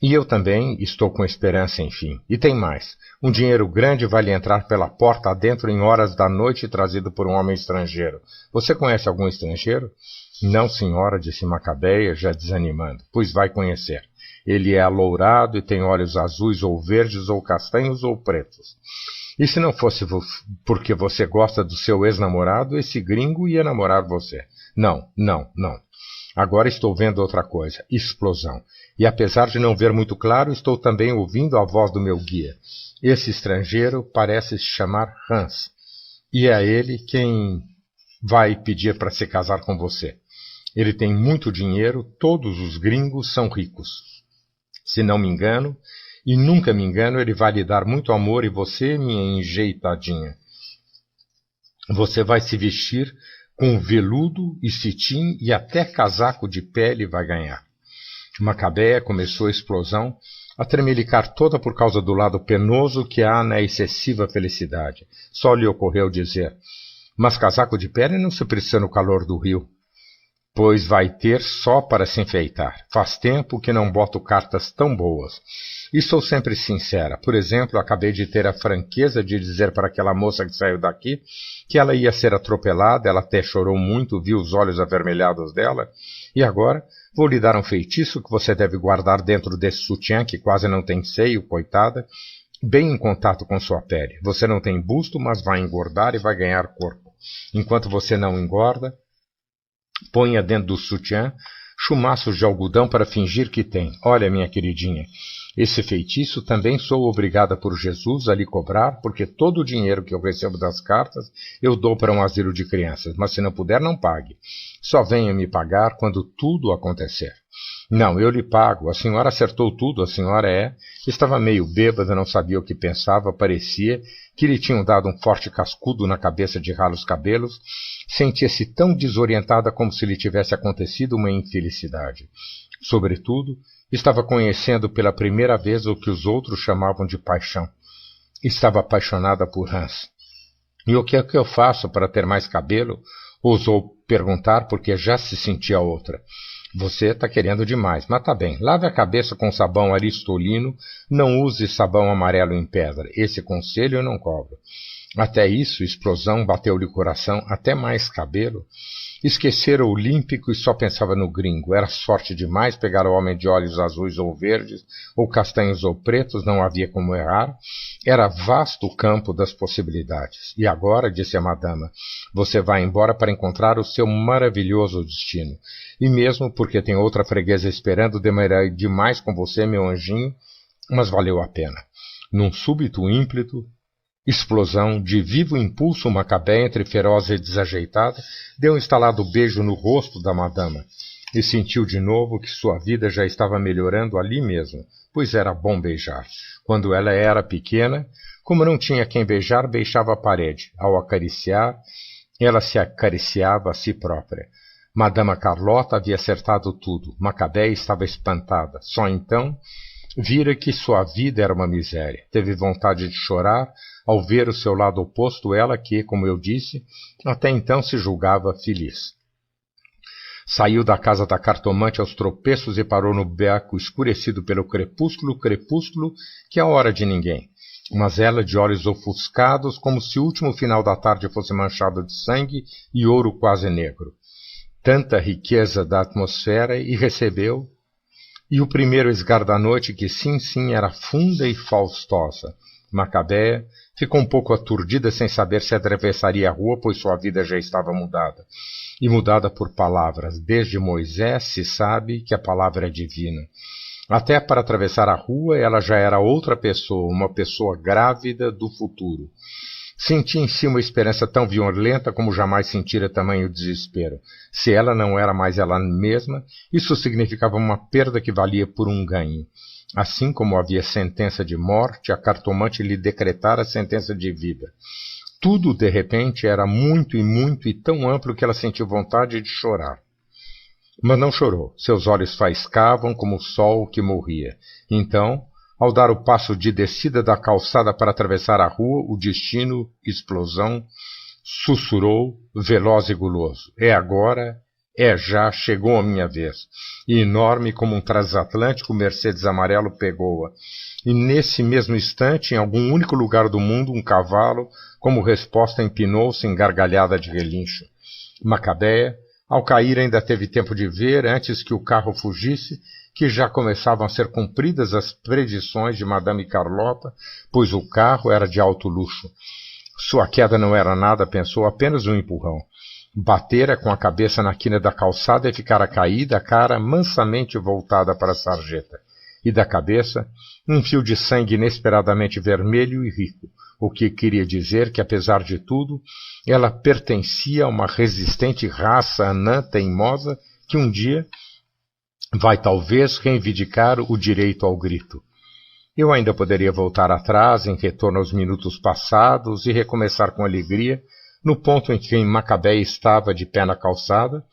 E eu também estou com esperança, enfim. E tem mais. Um dinheiro grande vai lhe entrar pela porta adentro em horas da noite trazido por um homem estrangeiro. Você conhece algum estrangeiro? Não, senhora, disse Macabéia, já desanimando. Pois vai conhecer. Ele é alourado e tem olhos azuis ou verdes ou castanhos ou pretos. E se não fosse porque você gosta do seu ex-namorado, esse gringo ia namorar você. Não, não, não. Agora estou vendo outra coisa, explosão. E apesar de não ver muito claro, estou também ouvindo a voz do meu guia. Esse estrangeiro parece se chamar Hans. E é ele quem vai pedir para se casar com você. Ele tem muito dinheiro, todos os gringos são ricos. Se não me engano, e nunca me engano, ele vai lhe dar muito amor e você, minha enjeitadinha. Você vai se vestir com veludo e cetim e até casaco de pele vai ganhar. Macabeia começou a explosão a tremelicar toda por causa do lado penoso que há na excessiva felicidade. Só lhe ocorreu dizer, mas casaco de pele não se precisa no calor do rio, pois vai ter só para se enfeitar. Faz tempo que não boto cartas tão boas. E sou sempre sincera. Por exemplo, acabei de ter a franqueza de dizer para aquela moça que saiu daqui que ela ia ser atropelada, ela até chorou muito, viu os olhos avermelhados dela, e agora vou lhe dar um feitiço que você deve guardar dentro desse sutiã que quase não tem seio, coitada, bem em contato com sua pele. Você não tem busto, mas vai engordar e vai ganhar corpo. Enquanto você não engorda, ponha dentro do sutiã chumaços de algodão para fingir que tem. Olha, minha queridinha, esse feitiço também sou obrigada por Jesus a lhe cobrar, porque todo o dinheiro que eu recebo das cartas eu dou para um asilo de crianças, mas se não puder, não pague. Só venha me pagar quando tudo acontecer. Não, eu lhe pago. A senhora acertou tudo, a senhora estava meio bêbada, não sabia o que pensava, parecia que lhe tinham dado um forte cascudo na cabeça de ralos cabelos, sentia-se tão desorientada como se lhe tivesse acontecido uma infelicidade. Sobretudo, estava conhecendo pela primeira vez o que os outros chamavam de paixão. Estava apaixonada por Hans. E o que é que eu faço para ter mais cabelo? Ousou perguntar porque já se sentia outra. Você está querendo demais, mas tá bem. Lave a cabeça com sabão aristolino, não use sabão amarelo em pedra. Esse conselho eu não cobro. Até isso, explosão bateu-lhe o coração, até mais cabelo. Esquecera o olímpico e só pensava no gringo. Era sorte demais pegar o homem de olhos azuis ou verdes, ou castanhos ou pretos, não havia como errar. Era vasto o campo das possibilidades. E agora, disse a madama, você vai embora para encontrar o seu maravilhoso destino. E mesmo porque tem outra freguesa esperando, demorei demais com você, meu anjinho, mas valeu a pena. Num súbito ímpeto, explosão, de vivo impulso, Macabeia, entre feroz e desajeitada, deu um estalado beijo no rosto da madama e sentiu de novo que sua vida já estava melhorando ali mesmo, pois era bom beijar. Quando ela era pequena, como não tinha quem beijar, beijava a parede. Ao acariciar, ela se acariciava a si própria. Madama Carlota havia acertado tudo. Macabeia estava espantada. Só então vira que sua vida era uma miséria. Teve vontade de chorar ao ver o seu lado oposto, ela que, como eu disse, até então se julgava feliz. Saiu da casa da cartomante aos tropeços e parou no beco escurecido pelo crepúsculo, que é a hora de ninguém. Mas ela, de olhos ofuscados, como se o último final da tarde fosse manchado de sangue e ouro quase negro. Tanta riqueza da atmosfera e recebeu, e o primeiro esgar da noite, que sim, era funda e faustosa. Macabeia ficou um pouco aturdida sem saber se atravessaria a rua, pois sua vida já estava mudada. E mudada por palavras. Desde Moisés se sabe que a palavra é divina. Até para atravessar a rua ela já era outra pessoa, uma pessoa grávida do futuro. Sentia em si uma esperança tão violenta como jamais sentira tamanho desespero. Se ela não era mais ela mesma, isso significava uma perda que valia por um ganho. Assim como havia sentença de morte, a cartomante lhe decretara sentença de vida. Tudo, de repente, era muito e tão amplo que ela sentiu vontade de chorar. Mas não chorou. Seus olhos faiscavam como o sol que morria. Então, ao dar o passo de descida da calçada para atravessar a rua, o destino, explosão, sussurrou, veloz e guloso. É agora, é já, chegou a minha vez. E enorme como um transatlântico, Mercedes amarelo pegou-a. E nesse mesmo instante, em algum único lugar do mundo, um cavalo, como resposta, empinou-se em gargalhada de relincho. Macabeia, ao cair, ainda teve tempo de ver, antes que o carro fugisse, que já começavam a ser cumpridas as predições de Madame Carlota, pois o carro era de alto luxo. Sua queda não era nada, pensou, apenas um empurrão. Batera com a cabeça na quina da calçada e ficara caída, a cara mansamente voltada para a sarjeta. E da cabeça, um fio de sangue inesperadamente vermelho e rico, o que queria dizer que, apesar de tudo, ela pertencia a uma resistente raça anã teimosa que um dia vai talvez reivindicar o direito ao grito. Eu ainda poderia voltar atrás, em retorno aos minutos passados, e recomeçar com alegria, no ponto em que Macabeia estava de pé na calçada,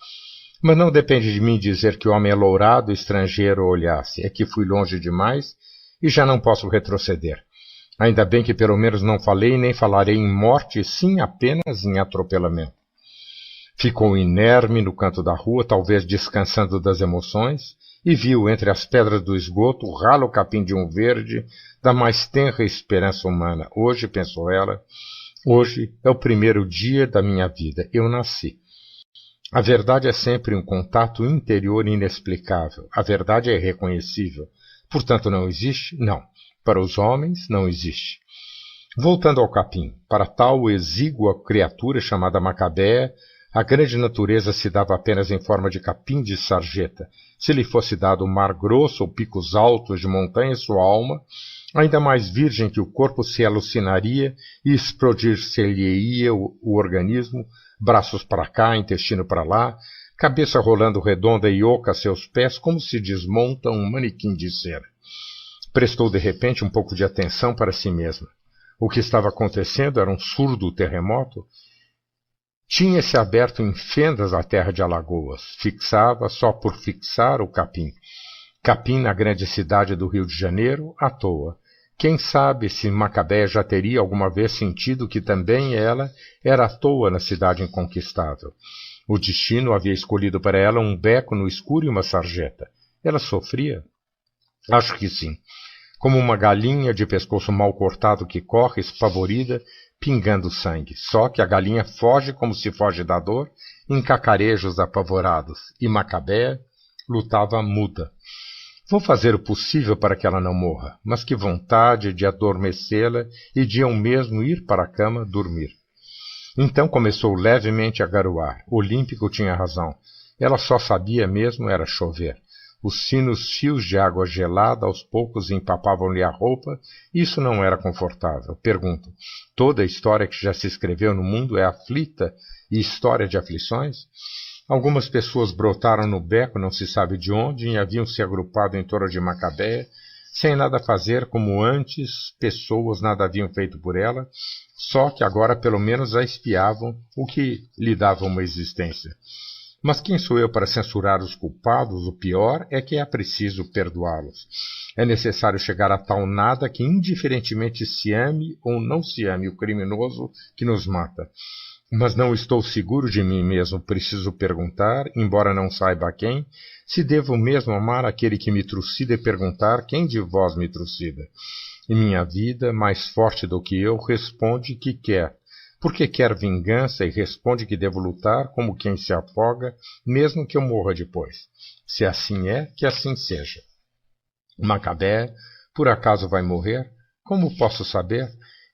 mas não depende de mim dizer que o homem é lourado, estrangeiro ou olhasse. É que fui longe demais e já não posso retroceder. Ainda bem que pelo menos não falei nem falarei em morte, sim apenas em atropelamento. Ficou inerme no canto da rua, talvez descansando das emoções, e viu entre as pedras do esgoto o ralo capim de um verde da mais tenra esperança humana. Hoje, pensou ela, hoje é o primeiro dia da minha vida. Eu nasci. A verdade é sempre um contato interior inexplicável. A verdade é irreconhecível. Portanto, não existe? Não. Para os homens, não existe. Voltando ao capim, para tal exígua criatura chamada Macabeia, a grande natureza se dava apenas em forma de capim de sarjeta. Se lhe fosse dado o mar grosso ou picos altos de montanha, sua alma, ainda mais virgem que o corpo, se alucinaria e explodir-se-lhe-ia o organismo, braços para cá, intestino para lá, cabeça rolando redonda e oca a seus pés, como se desmonta um manequim de cera. Prestou de repente um pouco de atenção para si mesma. O que estava acontecendo era um surdo terremoto. Tinha-se aberto em fendas a terra de Alagoas. Fixava, só por fixar, o capim. Capim na grande cidade do Rio de Janeiro, à toa. Quem sabe se Macabeia já teria alguma vez sentido que também ela era à toa na cidade inconquistável. O destino havia escolhido para ela um beco no escuro e uma sarjeta. Ela sofria? Acho que sim. Como uma galinha de pescoço mal cortado que corre, espavorida, pingando sangue. Só que a galinha foge como se foge da dor, em cacarejos apavorados. E Macabeia lutava muda. Vou fazer o possível para que ela não morra, mas que vontade de adormecê-la e de eu mesmo ir para a cama dormir. Então começou levemente a garoar. Olímpico tinha razão. Ela só sabia mesmo era chover. Os finos fios de água gelada aos poucos empapavam-lhe a roupa, e isso não era confortável. Pergunto, toda a história que já se escreveu no mundo é aflita e história de aflições? Algumas pessoas brotaram no beco, não se sabe de onde, e haviam se agrupado em torno de Macabeia, sem nada fazer como antes, pessoas nada haviam feito por ela, só que agora pelo menos a espiavam, o que lhe dava uma existência. Mas quem sou eu para censurar os culpados? O pior é que é preciso perdoá-los. É necessário chegar a tal nada que indiferentemente se ame ou não se ame o criminoso que nos mata. Mas não estou seguro de mim mesmo. Preciso perguntar, embora não saiba a quem, se devo mesmo amar aquele que me trucida e perguntar quem de vós me trucida. E minha vida, mais forte do que eu, responde que quer. Porque quer vingança e responde que devo lutar como quem se afoga, mesmo que eu morra depois. Se assim é, que assim seja. Macabeia, por acaso vai morrer? Como posso saber?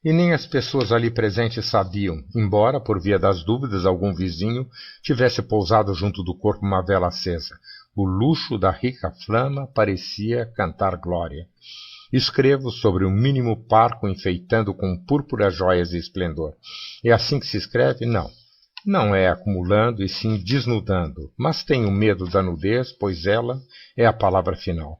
E nem as pessoas ali presentes sabiam, embora, por via das dúvidas, algum vizinho tivesse pousado junto do corpo uma vela acesa. O luxo da rica flama parecia cantar glória. Escrevo sobre o mínimo parco enfeitando com púrpura joias e esplendor. É assim que se escreve? Não. Não é acumulando e sim desnudando, mas tenho medo da nudez, pois ela é a palavra final.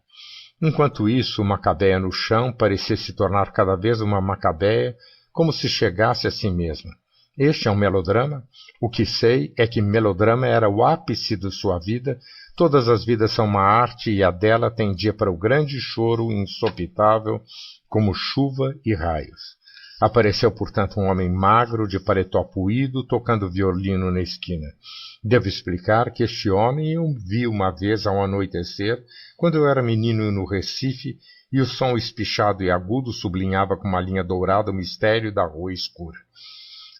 Enquanto isso, Macabeia no chão parecia se tornar cada vez uma Macabeia, como se chegasse a si mesma. Este é um melodrama? O que sei é que melodrama era o ápice de sua vida. Todas as vidas são uma arte e a dela tendia para o grande choro insopitável, como chuva e raios. Apareceu, portanto, um homem magro, de paletó puído, tocando violino na esquina. Devo explicar que este homem eu vi uma vez ao anoitecer, quando eu era menino no Recife, e o som espichado e agudo sublinhava com uma linha dourada o mistério da rua escura.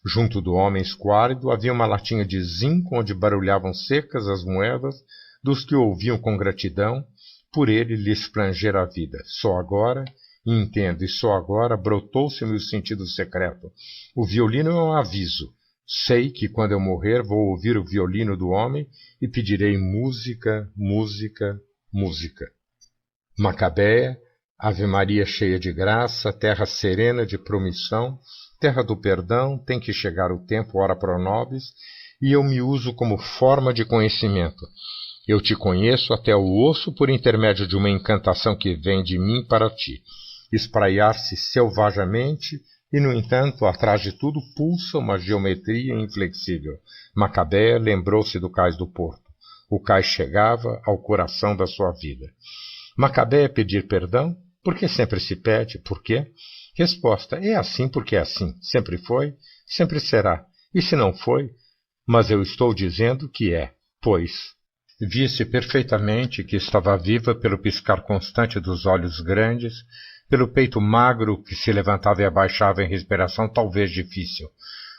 Junto do homem esquálido havia uma latinha de zinco onde barulhavam secas as moedas dos que o ouviam com gratidão, por ele lhes frangera a vida. Só agora, entendo, e só agora brotou-se-me o sentido secreto. O violino é um aviso. Sei que quando eu morrer vou ouvir o violino do homem e pedirei música, música, música. Macabeia, Ave Maria cheia de graça, terra serena de promissão, terra do perdão, tem que chegar o tempo, ora pro nobis, e eu me uso como forma de conhecimento. Eu te conheço até o osso por intermédio de uma encantação que vem de mim para ti. Espraiar-se selvagemente e, no entanto, atrás de tudo pulsa uma geometria inflexível. Macabeia lembrou-se do cais do porto. O cais chegava ao coração da sua vida. Macabeia pedir perdão? Porque sempre se pede. Por quê? Resposta: é assim porque é assim. Sempre foi, sempre será. E se não foi? Mas eu estou dizendo que é, pois. Via-se perfeitamente que estava viva pelo piscar constante dos olhos grandes, pelo peito magro que se levantava e abaixava em respiração talvez difícil.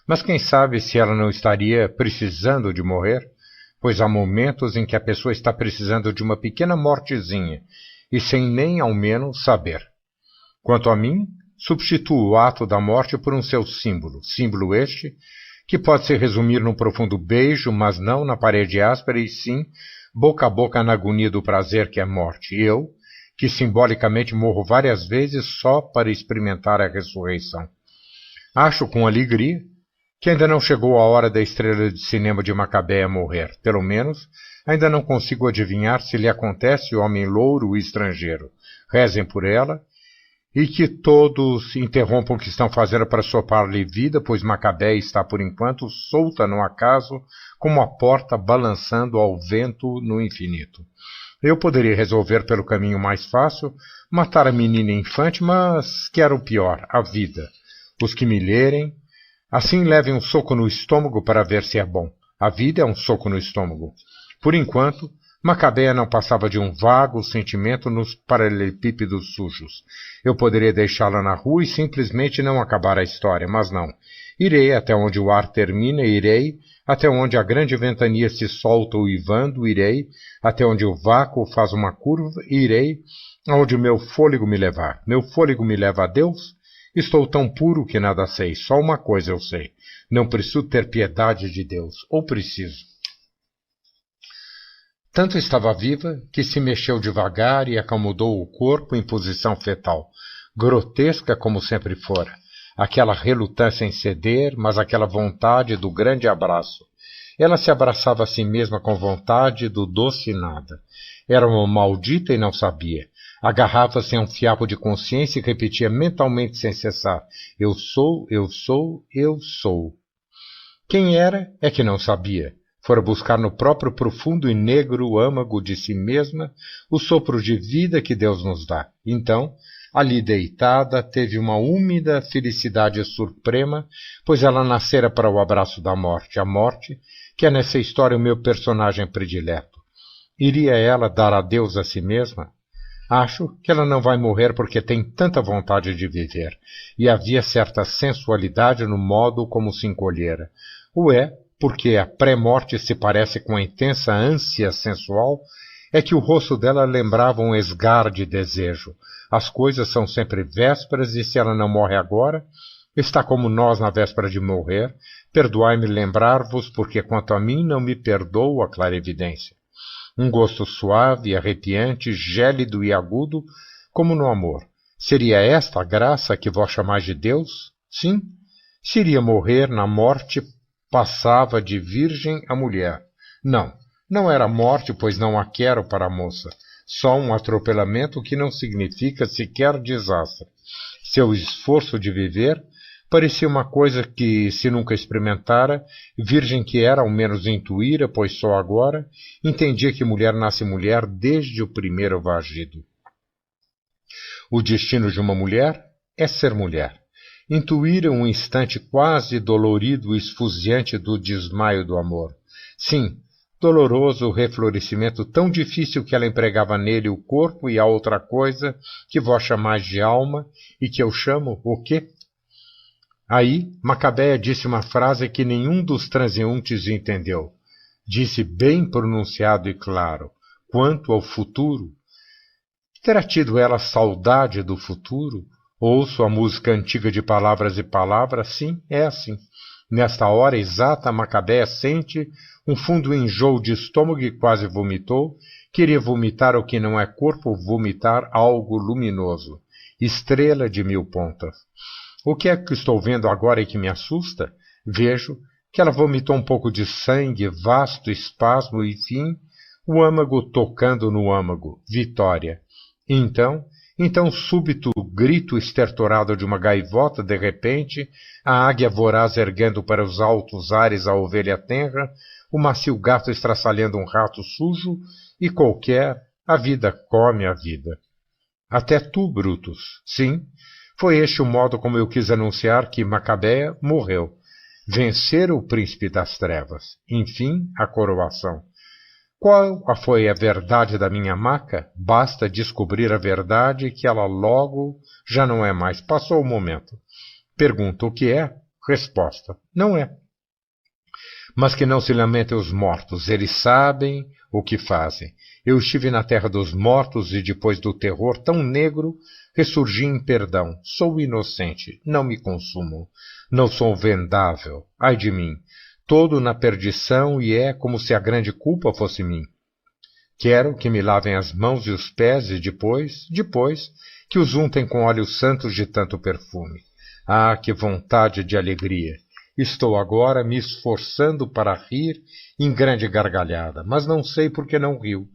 Mas quem sabe se ela não estaria precisando de morrer? Pois há momentos em que a pessoa está precisando de uma pequena mortezinha, e sem nem ao menos saber. Quanto a mim, substituo o ato da morte por um seu símbolo, símbolo este, que pode se resumir num profundo beijo, mas não na parede áspera, e sim, boca a boca na agonia do prazer que é morte. Eu, que simbolicamente morro várias vezes só para experimentar a ressurreição. Acho com alegria que ainda não chegou a hora da estrela de cinema de Macabeia morrer. Pelo menos, ainda não consigo adivinhar se lhe acontece o homem louro e estrangeiro. Rezem por ela, e que todos interrompam o que estão fazendo para soprar-lhe vida, pois Macabeia está, por enquanto, solta no acaso, como a porta balançando ao vento no infinito. Eu poderia resolver pelo caminho mais fácil, matar a menina infante, mas quero o pior, a vida. Os que me lerem, assim levem um soco no estômago para ver se é bom. A vida é um soco no estômago. Por enquanto, Macabeia não passava de um vago sentimento nos paralelepípedos sujos. Eu poderia deixá-la na rua e simplesmente não acabar a história, mas não. Irei até onde o ar termina, irei até onde a grande ventania se solta uivando, irei até onde o vácuo faz uma curva, irei aonde meu fôlego me levar. Meu fôlego me leva a Deus? Estou tão puro que nada sei, só uma coisa eu sei. Não preciso ter piedade de Deus, ou preciso. Tanto estava viva que se mexeu devagar e acomodou o corpo em posição fetal, grotesca como sempre fora. Aquela relutância em ceder, mas aquela vontade do grande abraço. Ela se abraçava a si mesma com vontade do doce nada. Era uma maldita e não sabia. Agarrava-se a um fiapo de consciência e repetia mentalmente sem cessar: eu sou, eu sou, eu sou. Quem era é que não sabia. Fora buscar no próprio profundo e negro âmago de si mesma o sopro de vida que Deus nos dá. Então, ali deitada, teve uma úmida felicidade suprema, pois ela nascera para o abraço da morte, a morte, que é nessa história o meu personagem predileto. Iria ela dar adeus a si mesma? Acho que ela não vai morrer porque tem tanta vontade de viver, e havia certa sensualidade no modo como se encolhera. O é, porque a pré-morte se parece com a intensa ânsia sensual, é que o rosto dela lembrava um esgar de desejo. As coisas são sempre vésperas, e se ela não morre agora, está como nós na véspera de morrer. Perdoai-me lembrar-vos, porque quanto a mim não me perdoa a clarividência. Um gosto suave, arrepiante, gélido e agudo, como no amor. Seria esta a graça que vós chamais de Deus? Sim? Seria morrer na morte passava de virgem a mulher. Não, não era morte, pois não a quero para a moça. Só um atropelamento que não significa sequer desastre. Seu esforço de viver parecia uma coisa que, se nunca experimentara, virgem que era, ao menos intuíra, pois só agora, entendia que mulher nasce mulher desde o primeiro vagido. O destino de uma mulher é ser mulher. Intuíra um instante quase dolorido e esfuziante do desmaio do amor. Sim, doloroso o reflorescimento tão difícil que ela empregava nele o corpo e a outra coisa que vós chamais de alma e que eu chamo o quê? Aí, Macabeia disse uma frase que nenhum dos transeuntes entendeu. Disse bem pronunciado e claro: quanto ao futuro. Terá tido ela saudade do futuro? Ouço a música antiga de palavras e palavras, sim, é assim. Nesta hora exata, Macabéa sente um fundo enjoo de estômago e quase vomitou. Queria vomitar o que não é corpo, vomitar algo luminoso. Estrela de 1000 pontas. O que é que estou vendo agora e que me assusta? Vejo que ela vomitou um pouco de sangue, vasto espasmo e, fim, o âmago tocando no âmago. Vitória. Então, súbito grito estertorado de uma gaivota, de repente, a águia voraz erguendo para os altos ares a ovelha tenra, o macio gato estraçalhando um rato sujo, e qualquer, a vida come a vida. Até tu, Brutus. Sim, foi este o modo como eu quis anunciar que Macabéa morreu. Vencer o príncipe das trevas. Enfim, a coroação. Qual foi a verdade da minha maca? Basta descobrir a verdade que ela logo já não é mais. Passou o momento. Pergunta o que é? Resposta. Não é. Mas que não se lamentem os mortos. Eles sabem o que fazem. Eu estive na terra dos mortos e depois do terror tão negro, ressurgi em perdão. Sou inocente. Não me consumo. Não sou vendável. Ai de mim. Todo na perdição e é como se a grande culpa fosse mim. Quero que me lavem as mãos e os pés e depois, que os untem com óleos santos de tanto perfume. Ah, que vontade de alegria! Estou agora me esforçando para rir em grande gargalhada, mas não sei por que não rio.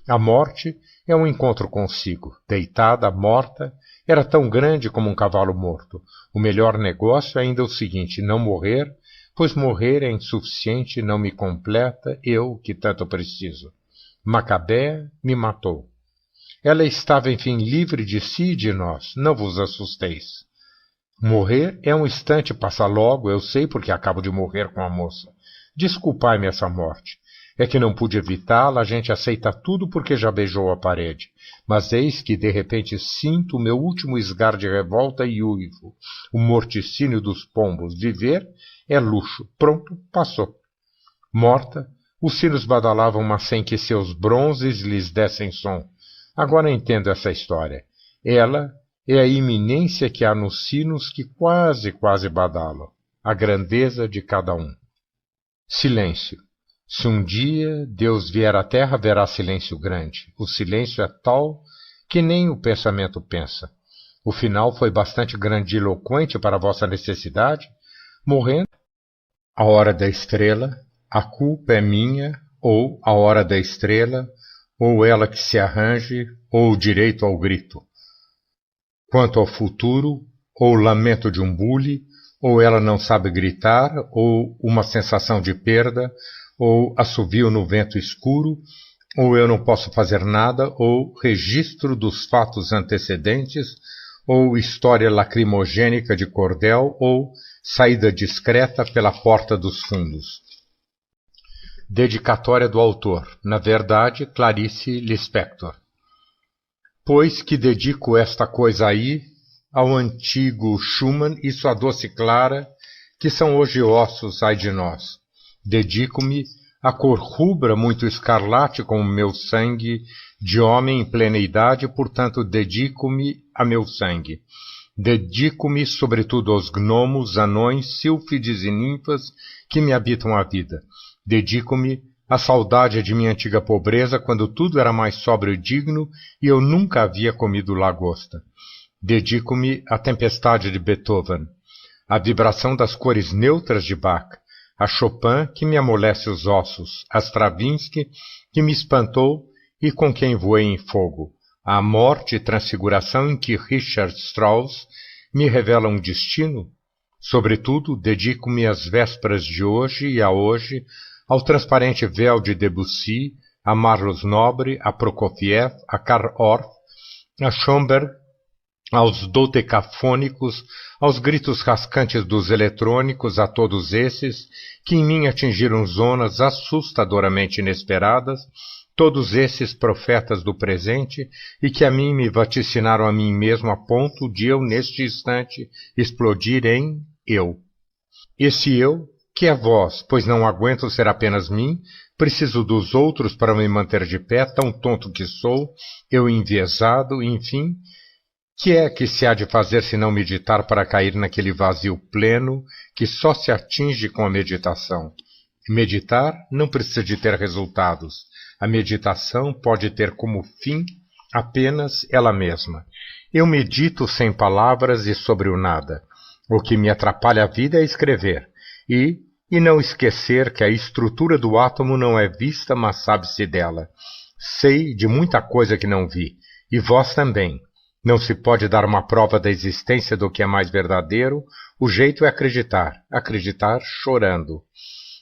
A morte é um encontro consigo. Deitada, morta, era tão grande como um cavalo morto. O melhor negócio é ainda o seguinte, não morrer, pois morrer é insuficiente, não me completa, eu que tanto preciso. Macabéa me matou. Ela estava, enfim, livre de si e de nós. Não vos assusteis. Morrer é um instante, passa logo, eu sei porque acabo de morrer com a moça. Desculpai-me essa morte. É que não pude evitá-la, a gente aceita tudo porque já beijou a parede. Mas eis que, de repente, sinto o meu último esgar de revolta e uivo. O morticínio dos pombos. Viver é luxo. Pronto, passou. Morta, os sinos badalavam, mas sem que seus bronzes lhes dessem som. Agora entendo essa história. Ela é a iminência que há nos sinos que quase badalam. A grandeza de cada um. Silêncio. Se um dia Deus vier à terra, haverá silêncio grande. O silêncio é tal que nem o pensamento pensa. O final foi bastante grandiloquente para a vossa necessidade. Morrendo, a hora da estrela, a culpa é minha, ou a hora da estrela, ou ela que se arranje, ou o direito ao grito. Quanto ao futuro, ou o lamento de um bule, ou ela não sabe gritar, ou uma sensação de perda, ou assovio no vento escuro, ou eu não posso fazer nada, ou registro dos fatos antecedentes, ou história lacrimogênica de cordel, ou saída discreta pela porta dos fundos. Dedicatória do autor, na verdade, Clarice Lispector. Pois que dedico esta coisa aí ao antigo Schumann e sua doce Clara, que são hoje ossos, ai de nós. Dedico-me à cor rubra muito escarlate com o meu sangue de homem em plena idade, portanto dedico-me a meu sangue. Dedico-me sobretudo aos gnomos, anões, sílfides e ninfas que me habitam a vida. Dedico-me à saudade de minha antiga pobreza, quando tudo era mais sóbrio e digno e eu nunca havia comido lagosta. Dedico-me à tempestade de Beethoven, à vibração das cores neutras de Bach, a Chopin, que me amolece os ossos, a Stravinsky, que me espantou e com quem voei em fogo, a morte e transfiguração em que Richard Strauss me revela um destino. Sobretudo, dedico-me às vésperas de hoje e a hoje, ao transparente véu de Debussy, a Marlos Nobre, a Prokofiev, a Karl Orff, a Schomberg, aos dodecafônicos, aos gritos rascantes dos eletrônicos, a todos esses que em mim atingiram zonas assustadoramente inesperadas, todos esses profetas do presente e que a mim me vaticinaram a mim mesmo a ponto de eu, neste instante, explodir em eu. Esse eu, que é vós, pois não aguento ser apenas mim, preciso dos outros para me manter de pé, tão tonto que sou, eu enviesado, enfim, Que é que se há de fazer se não meditar para cair naquele vazio pleno que só se atinge com a meditação? Meditar não precisa de ter resultados. A meditação pode ter como fim apenas ela mesma. Eu medito sem palavras e sobre o nada. O que me atrapalha a vida é escrever. E não esquecer que a estrutura do átomo não é vista, mas sabe-se dela. Sei de muita coisa que não vi. E vós também. Não se pode dar uma prova da existência do que é mais verdadeiro. O jeito é acreditar. Acreditar chorando.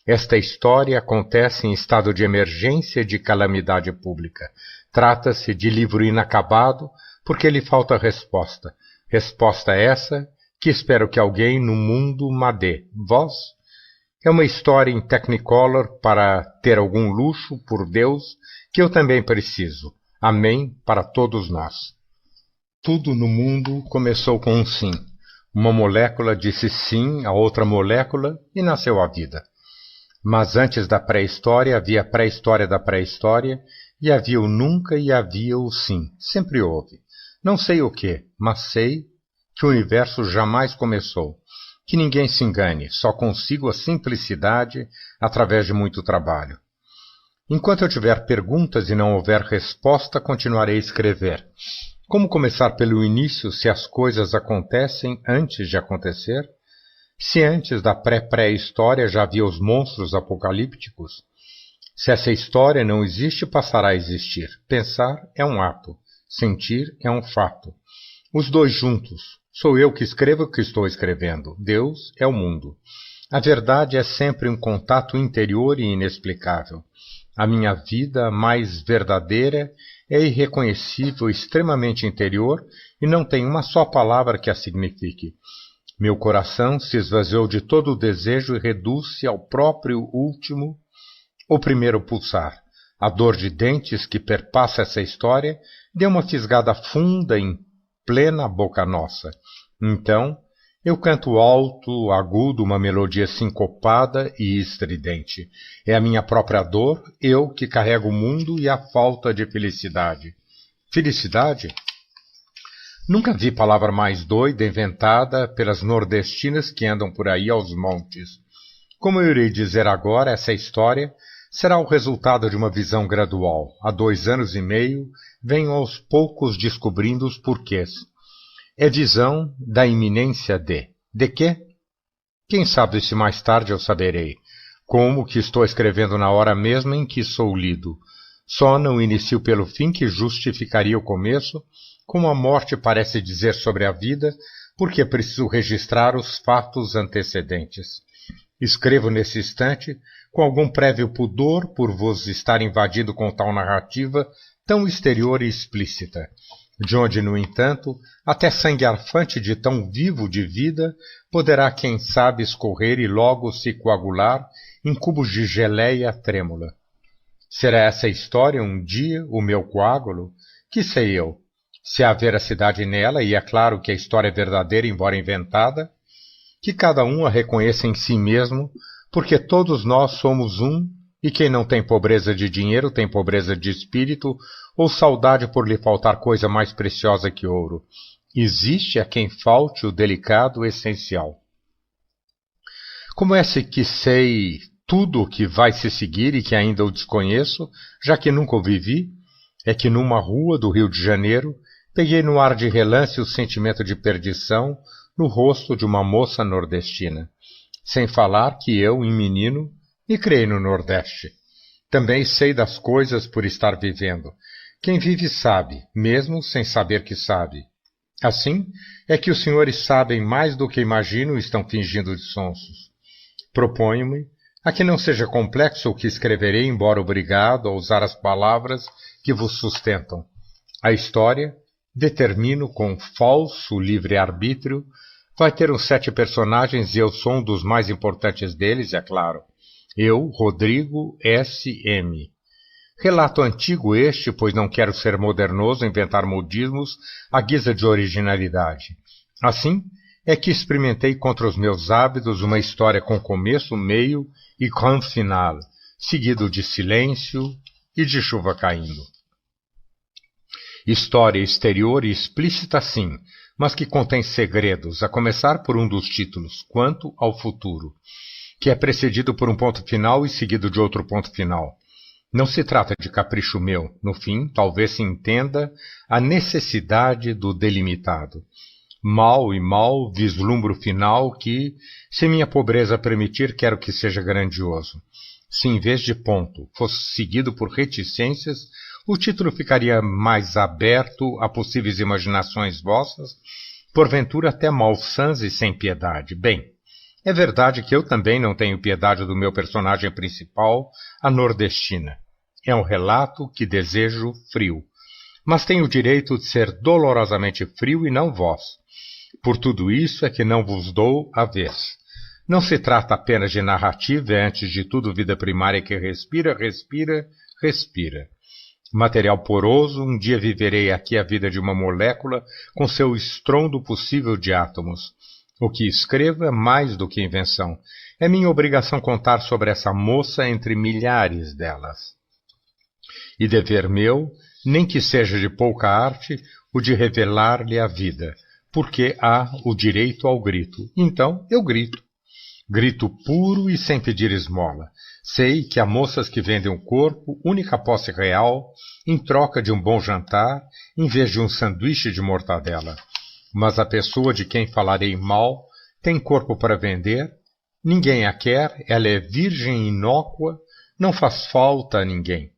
Esta história acontece em estado de emergência e de calamidade pública. Trata-se de livro inacabado, porque lhe falta resposta. Resposta essa que espero que alguém no mundo me dê. Vós? É uma história em Technicolor para ter algum luxo, por Deus, que eu também preciso. Amém para todos nós. Tudo no mundo começou com um sim. Uma molécula disse sim a outra molécula e nasceu a vida. Mas antes da pré-história havia a pré-história da pré-história, e havia o nunca e havia o sim. Sempre houve. Não sei o que, mas sei que o universo jamais começou. Que ninguém se engane, só consigo a simplicidade através de muito trabalho. Enquanto eu tiver perguntas e não houver resposta, continuarei a escrever. Como começar pelo início se as coisas acontecem antes de acontecer? Se antes da pré-pré-história já havia os monstros apocalípticos? Se essa história não existe, passará a existir. Pensar é um ato. Sentir é um fato. Os dois juntos. Sou eu que escrevo o que estou escrevendo. Deus é o mundo. A verdade é sempre um contato interior e inexplicável. A minha vida mais verdadeira é irreconhecível, extremamente interior, e não tem uma só palavra que a signifique. Meu coração se esvaziou de todo o desejo e reduz-se ao próprio último, o primeiro pulsar. A dor de dentes que perpassa essa história deu uma fisgada funda em plena boca nossa. Então, eu canto alto, agudo, uma melodia sincopada e estridente. É a minha própria dor, eu que carrego o mundo e a falta de felicidade. Felicidade? Nunca vi palavra mais doida inventada pelas nordestinas que andam por aí aos montes. Como eu irei dizer agora, essa história será o resultado de uma visão gradual. Há 2 anos e meio, venho aos poucos descobrindo os porquês. É visão da iminência de... De quê? Quem sabe se mais tarde eu saberei. Como que estou escrevendo na hora mesma em que sou lido. Só não inicio pelo fim que justificaria o começo, como a morte parece dizer sobre a vida, porque preciso registrar os fatos antecedentes. Escrevo nesse instante, com algum prévio pudor por vos estar invadido com tal narrativa tão exterior e explícita, de onde, no entanto, até sangue arfante de tão vivo de vida poderá, quem sabe, escorrer e logo se coagular em cubos de geleia trêmula. Será essa história um dia o meu coágulo? Que sei eu? Se há veracidade nela, e é claro que a história é verdadeira, embora inventada, que cada um a reconheça em si mesmo, porque todos nós somos um, e quem não tem pobreza de dinheiro tem pobreza de espírito, ou saudade por lhe faltar coisa mais preciosa que ouro. Existe a quem falte o delicado essencial. Como é que sei tudo o que vai se seguir e que ainda o desconheço, já que nunca o vivi? É que numa rua do Rio de Janeiro, peguei no ar de relance o sentimento de perdição no rosto de uma moça nordestina. Sem falar que eu, em menino, me criei no Nordeste. Também sei das coisas por estar vivendo. Quem vive sabe, mesmo sem saber que sabe. Assim é que os senhores sabem mais do que imagino e estão fingindo de sonsos. Proponho-me a que não seja complexo o que escreverei, embora obrigado a usar as palavras que vos sustentam. A história, determino com falso livre-arbítrio, vai ter uns 7 personagens e eu sou um dos mais importantes deles, é claro. Eu, Rodrigo S.M. Relato antigo este, pois não quero ser modernoso, inventar modismos à guisa de originalidade. Assim é que experimentei contra os meus hábitos uma história com começo, meio e grand final, seguido de silêncio e de chuva caindo. História exterior e explícita sim, mas que contém segredos, a começar por um dos títulos, Quanto ao Futuro, que é precedido por um ponto final e seguido de outro ponto final. Não se trata de capricho meu. No fim, talvez se entenda a necessidade do delimitado. Mal e mal vislumbro o final que, se minha pobreza permitir, quero que seja grandioso. Se em vez de ponto fosse seguido por reticências, o título ficaria mais aberto a possíveis imaginações vossas, porventura até malsãs e sem piedade. Bem, é verdade que eu também não tenho piedade do meu personagem principal, a nordestina. É um relato que desejo frio. Mas tenho o direito de ser dolorosamente frio e não vós. Por tudo isso é que não vos dou a vez. Não se trata apenas de narrativa, é antes de tudo vida primária que respira, respira, respira. Material poroso, um dia viverei aqui a vida de uma molécula com seu estrondo possível de átomos. O que escrevo é mais do que invenção. É minha obrigação contar sobre essa moça entre milhares delas. E dever meu, nem que seja de pouca arte, o de revelar-lhe a vida, porque há o direito ao grito. Então eu grito. Grito puro e sem pedir esmola. Sei que há moças que vendem o corpo, única posse real, em troca de um bom jantar, em vez de um sanduíche de mortadela. Mas a pessoa de quem falarei mal tem corpo para vender, ninguém a quer, ela é virgem inócua, não faz falta a ninguém.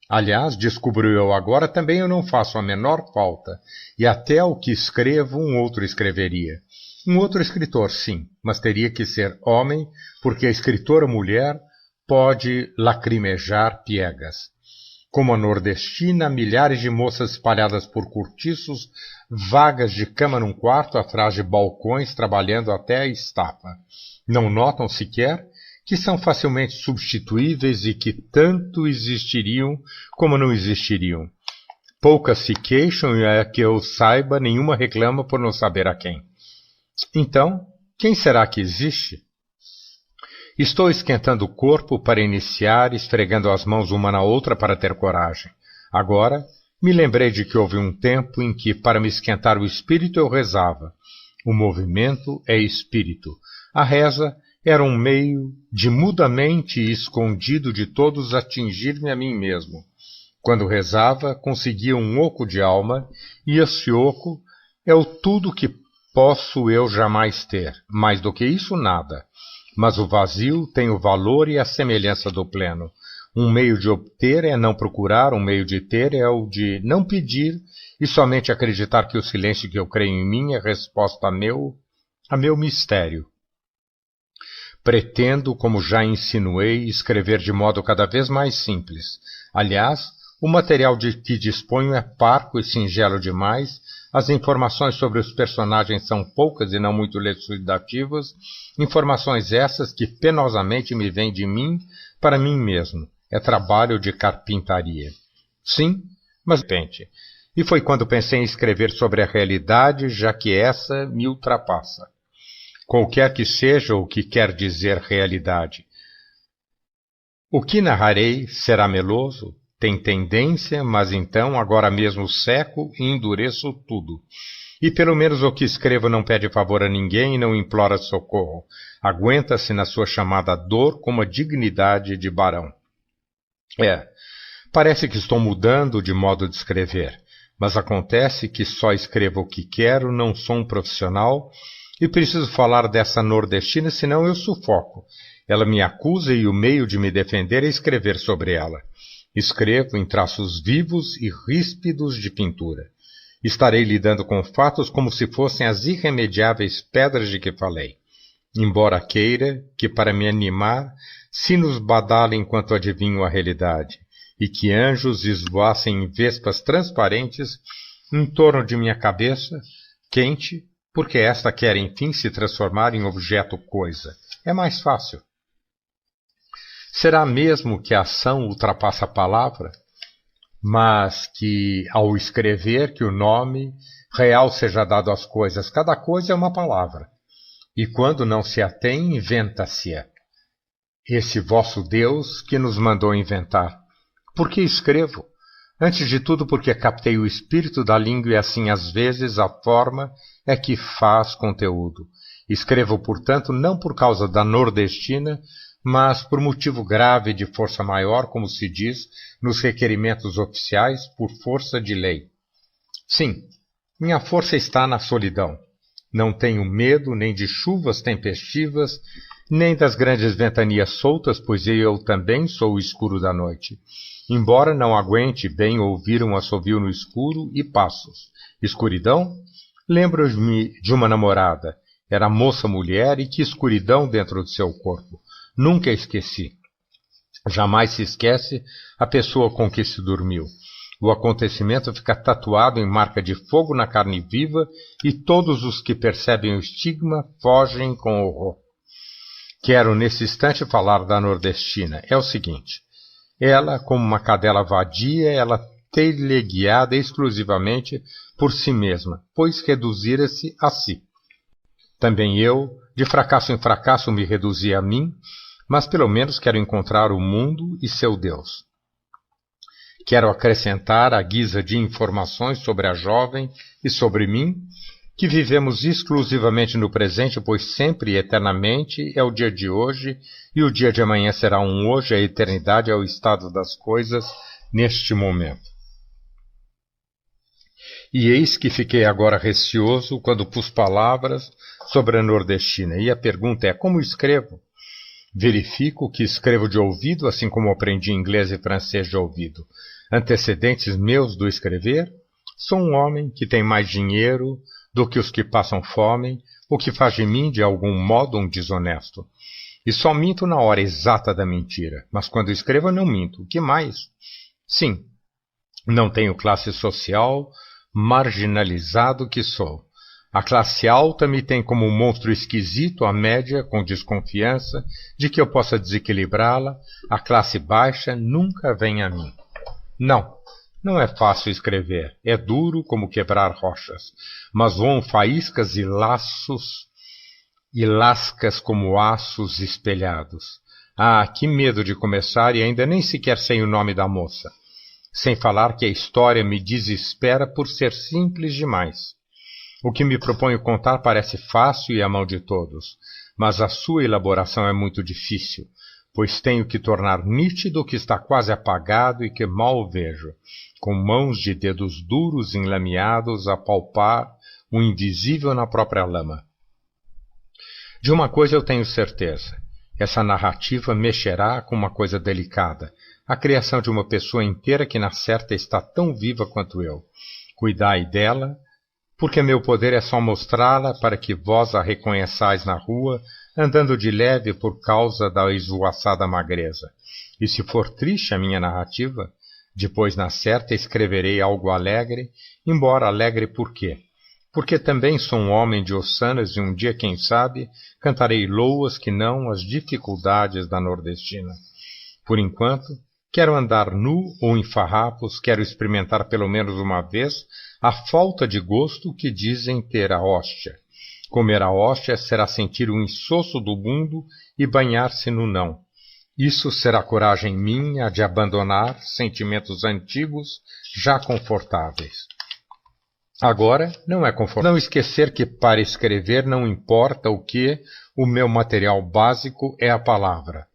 Aliás, descubro eu agora, também eu não faço a menor falta, e até o que escrevo um outro escreveria. Um outro escritor, sim, mas teria que ser homem, porque a escritora mulher pode lacrimejar piegas. Como a nordestina, milhares de moças espalhadas por cortiços, vagas de cama num quarto atrás de balcões, trabalhando até a estafa. Não notam sequer que são facilmente substituíveis e que tanto existiriam como não existiriam. Poucas se queixam e, a que eu saiba, nenhuma reclama por não saber a quem. Então, quem será que existe? Estou esquentando o corpo para iniciar, esfregando as mãos uma na outra para ter coragem. Agora, me lembrei de que houve um tempo em que, para me esquentar o espírito, eu rezava. O movimento é espírito. A reza era um meio de mudamente e escondido de todos atingir-me a mim mesmo. Quando rezava, conseguia um oco de alma, e esse oco é o tudo que posso eu jamais ter. Mais do que isso, nada. Mas o vazio tem o valor e a semelhança do pleno. Um meio de obter é não procurar, um meio de ter é o de não pedir e somente acreditar que o silêncio que eu creio em mim é resposta a meu mistério. Pretendo, como já insinuei, escrever de modo cada vez mais simples. Aliás, o material de que disponho é parco e singelo demais, as informações sobre os personagens são poucas e não muito elucidativas, informações essas que penosamente me vêm de mim para mim mesmo. É trabalho de carpintaria. Sim, mas de repente. E foi quando pensei em escrever sobre a realidade, já que essa me ultrapassa. Qualquer que seja o que quer dizer realidade. O que narrarei será meloso? Tem tendência, mas então agora mesmo seco e endureço tudo. E pelo menos o que escrevo não pede favor a ninguém e não implora socorro. Aguenta-se na sua chamada dor com uma dignidade de barão. Parece que estou mudando de modo de escrever, mas acontece que só escrevo o que quero, não sou um profissional e preciso falar dessa nordestina, senão eu sufoco. Ela me acusa e o meio de me defender é escrever sobre ela. Escrevo em traços vivos e ríspidos de pintura. Estarei lidando com fatos como se fossem as irremediáveis pedras de que falei. Embora queira que, para me animar, sinos badalem enquanto adivinho a realidade, e que anjos esvoassem em vespas transparentes em torno de minha cabeça, quente, porque esta quer, enfim, se transformar em objeto coisa. É mais fácil. Será mesmo que a ação ultrapassa a palavra? Mas que, ao escrever, que o nome real seja dado às coisas. Cada coisa é uma palavra. E quando não se a tem, inventa-se-a. Esse vosso Deus que nos mandou inventar. Por que escrevo? Antes de tudo porque captei o espírito da língua e assim às vezes a forma é que faz conteúdo. Escrevo, portanto, não por causa da nordestina, mas por motivo grave de força maior, como se diz nos requerimentos oficiais, por força de lei. Sim, minha força está na solidão. Não tenho medo nem de chuvas tempestivas, nem das grandes ventanias soltas, pois eu também sou o escuro da noite. Embora não aguente bem ouvir um assovio no escuro e passos. Escuridão? Lembro-me de uma namorada. Era moça-mulher e que escuridão dentro do seu corpo. Nunca esqueci. Jamais se esquece a pessoa com que se dormiu. O acontecimento fica tatuado em marca de fogo na carne viva e todos os que percebem o estigma fogem com horror. Quero nesse instante falar da nordestina. É o seguinte. Ela, como uma cadela vadia, ela teleguiada exclusivamente por si mesma, pois reduzira-se a si. Também eu, de fracasso em fracasso, me reduzi a mim, mas pelo menos quero encontrar o mundo e seu Deus. Quero acrescentar à guisa de informações sobre a jovem e sobre mim, que vivemos exclusivamente no presente, pois sempre e eternamente é o dia de hoje, e o dia de amanhã será um hoje, a eternidade é o estado das coisas neste momento. E eis que fiquei agora receoso quando pus palavras sobre a nordestina, e a pergunta é, como escrevo? Verifico que escrevo de ouvido, assim como aprendi inglês e francês de ouvido. Antecedentes meus do escrever? Sou um homem que tem mais dinheiro do que os que passam fome, o que faz de mim, de algum modo, um desonesto. E só minto na hora exata da mentira, mas quando escrevo não minto. O que mais? Sim, não tenho classe social, marginalizado que sou. A classe alta me tem como um monstro esquisito, a média, com desconfiança, de que eu possa desequilibrá-la. A classe baixa nunca vem a mim. Não é fácil escrever. É duro como quebrar rochas. Mas voam faíscas e laços e lascas como aços espelhados. Ah, que medo de começar e ainda nem sequer sei o nome da moça. Sem falar que a história me desespera por ser simples demais. O que me proponho contar parece fácil e à mão de todos, mas a sua elaboração é muito difícil, pois tenho que tornar nítido o que está quase apagado e que mal vejo, com mãos de dedos duros enlameados a palpar o invisível na própria lama. De uma coisa eu tenho certeza. Essa narrativa mexerá com uma coisa delicada, a criação de uma pessoa inteira que na certa está tão viva quanto eu. Cuidai dela, porque meu poder é só mostrá-la para que vós a reconheçais na rua, andando de leve por causa da esvoaçada magreza. E se for triste a minha narrativa, depois na certa escreverei algo alegre, embora alegre por quê? Porque também sou um homem de ossanas e um dia, quem sabe, cantarei loas que não as dificuldades da nordestina. Por enquanto, quero andar nu ou em farrapos, quero experimentar pelo menos uma vez a falta de gosto que dizem ter a hóstia. Comer a hóstia será sentir o insosso do mundo e banhar-se no não. Isso será coragem minha de abandonar sentimentos antigos já confortáveis. Agora, não é confortável. Não esquecer que para escrever não importa o que, o meu material básico é a palavra.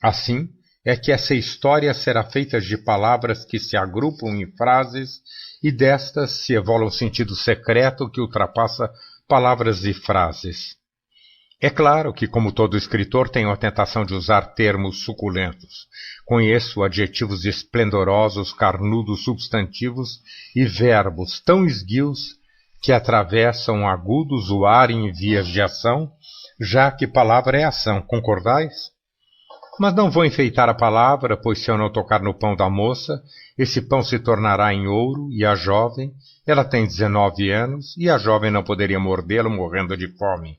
Assim, é que essa história será feita de palavras que se agrupam em frases e destas se evola um sentido secreto que ultrapassa palavras e frases. É claro que, como todo escritor, tenho a tentação de usar termos suculentos. Conheço adjetivos esplendorosos, carnudos substantivos e verbos tão esguios que atravessam agudos o ar em vias de ação, já que palavra é ação, concordais? Mas não vou enfeitar a palavra, pois se eu não tocar no pão da moça, esse pão se tornará em ouro, e a jovem, ela tem 19 anos, e a jovem não poderia mordê-lo morrendo de fome.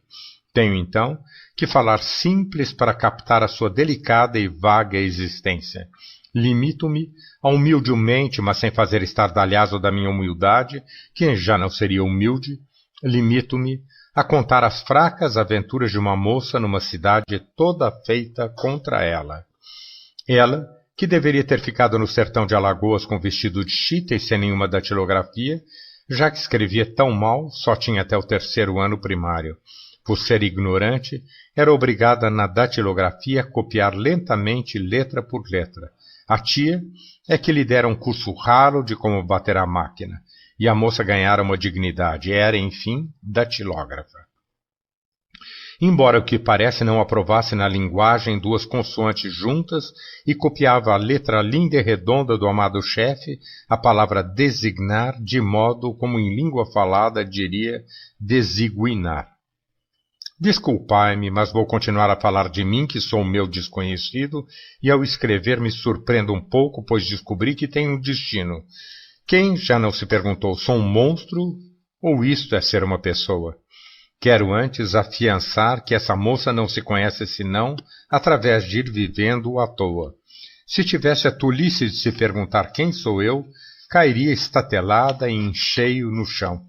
Tenho, então, que falar simples para captar a sua delicada e vaga existência. Limito-me a humildemente, mas sem fazer estardalhaço da minha humildade, que já não seria humilde, limito-me a contar as fracas aventuras de uma moça numa cidade toda feita contra ela. Ela, que deveria ter ficado no sertão de Alagoas com vestido de chita e sem nenhuma datilografia, já que escrevia tão mal, só tinha até o 3º ano primário. Por ser ignorante, era obrigada na datilografia a copiar lentamente letra por letra. A tia é que lhe dera um curso raro de como bater a máquina, e a moça ganhara uma dignidade, era, enfim, datilógrafa. Embora o que parece não aprovasse na linguagem 2 consoantes juntas e copiava a letra linda e redonda do amado chefe, a palavra designar, de modo como em língua falada diria desiguinar. Desculpai-me, mas vou continuar a falar de mim, que sou o meu desconhecido, e ao escrever me surpreendo um pouco, pois descobri que tenho um destino. Quem já não se perguntou, sou um monstro ou isto é ser uma pessoa? Quero antes afiançar que essa moça não se conhece senão através de ir vivendo à toa. Se tivesse a tolice de se perguntar quem sou eu, cairia estatelada e em cheio no chão.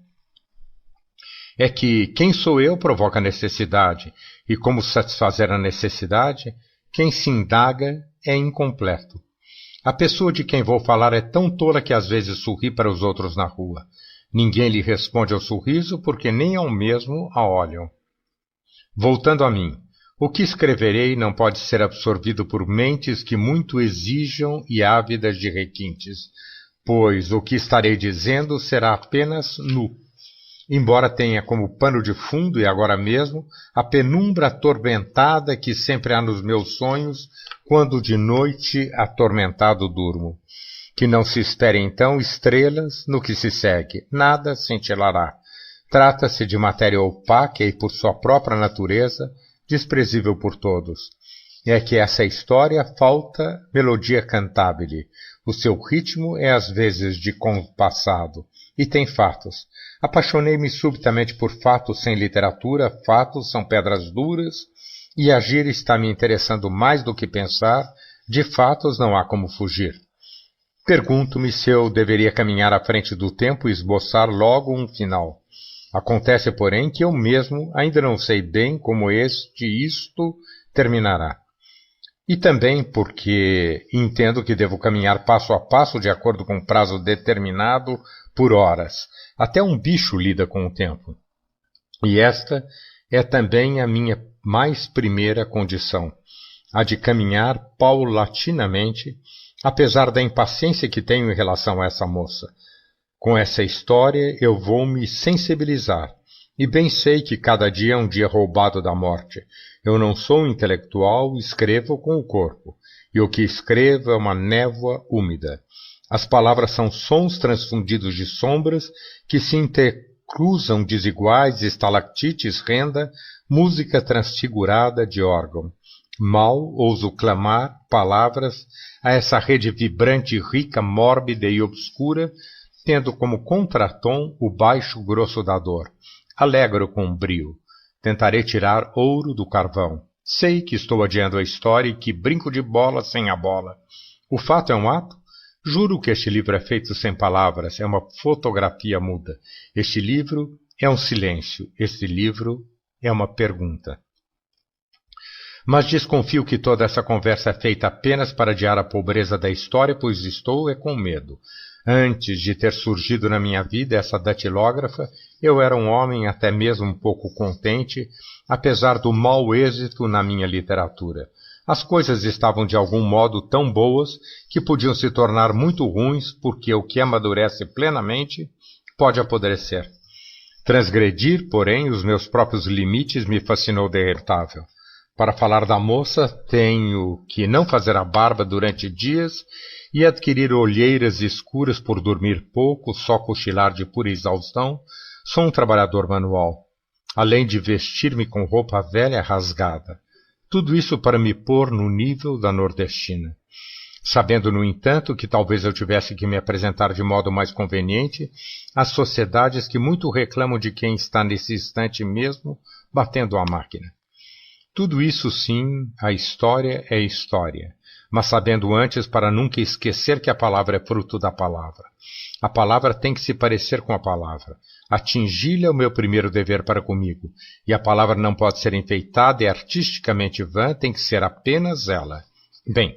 É que quem sou eu provoca necessidade, e como satisfazer a necessidade, quem se indaga é incompleto. A pessoa de quem vou falar é tão tola que às vezes sorri para os outros na rua. Ninguém lhe responde ao sorriso porque nem ao mesmo a olham. Voltando a mim, o que escreverei não pode ser absorvido por mentes que muito exijam e ávidas de requintes, pois o que estarei dizendo será apenas nu. Embora tenha como pano de fundo, e agora mesmo, a penumbra atormentada que sempre há nos meus sonhos, quando de noite atormentado durmo. Que não se espere então estrelas no que se segue, nada cintilará. Trata-se de matéria opaca e por sua própria natureza, desprezível por todos. É que essa história falta melodia cantabile. O seu ritmo é às vezes de compassado. E tem fatos. Apaixonei-me subitamente por fatos sem literatura, fatos são pedras duras, e agir está me interessando mais do que pensar, de fatos não há como fugir. Pergunto-me se eu deveria caminhar à frente do tempo e esboçar logo um final. Acontece, porém, que eu mesmo ainda não sei bem como isto terminará. E também porque entendo que devo caminhar passo a passo de acordo com um prazo determinado por horas. Até um bicho lida com o tempo. E esta é também a minha mais primeira condição, a de caminhar paulatinamente, apesar da impaciência que tenho em relação a essa moça. Com essa história eu vou me sensibilizar, e bem sei que cada dia é um dia roubado da morte. Eu não sou intelectual, escrevo com o corpo, e o que escrevo é uma névoa úmida. As palavras são sons transfundidos de sombras que se intercruzam desiguais, estalactites, renda, música transfigurada de órgão. Mal ouso clamar palavras a essa rede vibrante, rica, mórbida e obscura, tendo como contratom o baixo grosso da dor. Alegro com o brio. Tentarei tirar ouro do carvão. Sei que estou adiando a história e que brinco de bola sem a bola. O fato é um ato? Juro que este livro é feito sem palavras, é uma fotografia muda. Este livro é um silêncio, este livro é uma pergunta. Mas desconfio que toda essa conversa é feita apenas para adiar a pobreza da história, pois estou com medo. Antes de ter surgido na minha vida essa datilógrafa, eu era um homem até mesmo um pouco contente, apesar do mau êxito na minha literatura. As coisas estavam de algum modo tão boas que podiam se tornar muito ruins, porque o que amadurece plenamente pode apodrecer. Transgredir, porém, os meus próprios limites me fascinou derretável. Para falar da moça, tenho que não fazer a barba durante dias e adquirir olheiras escuras por dormir pouco, só cochilar de pura exaustão. Sou um trabalhador manual, além de vestir-me com roupa velha rasgada. Tudo isso para me pôr no nível da nordestina. Sabendo, no entanto, que talvez eu tivesse que me apresentar de modo mais conveniente às sociedades que muito reclamam de quem está nesse instante mesmo batendo a máquina. Tudo isso, sim, a história é história, mas sabendo antes para nunca esquecer que a palavra é fruto da palavra. A palavra tem que se parecer com a palavra. Atingi-la é o meu primeiro dever para comigo, e a palavra não pode ser enfeitada e artisticamente vã, tem que ser apenas ela. Bem,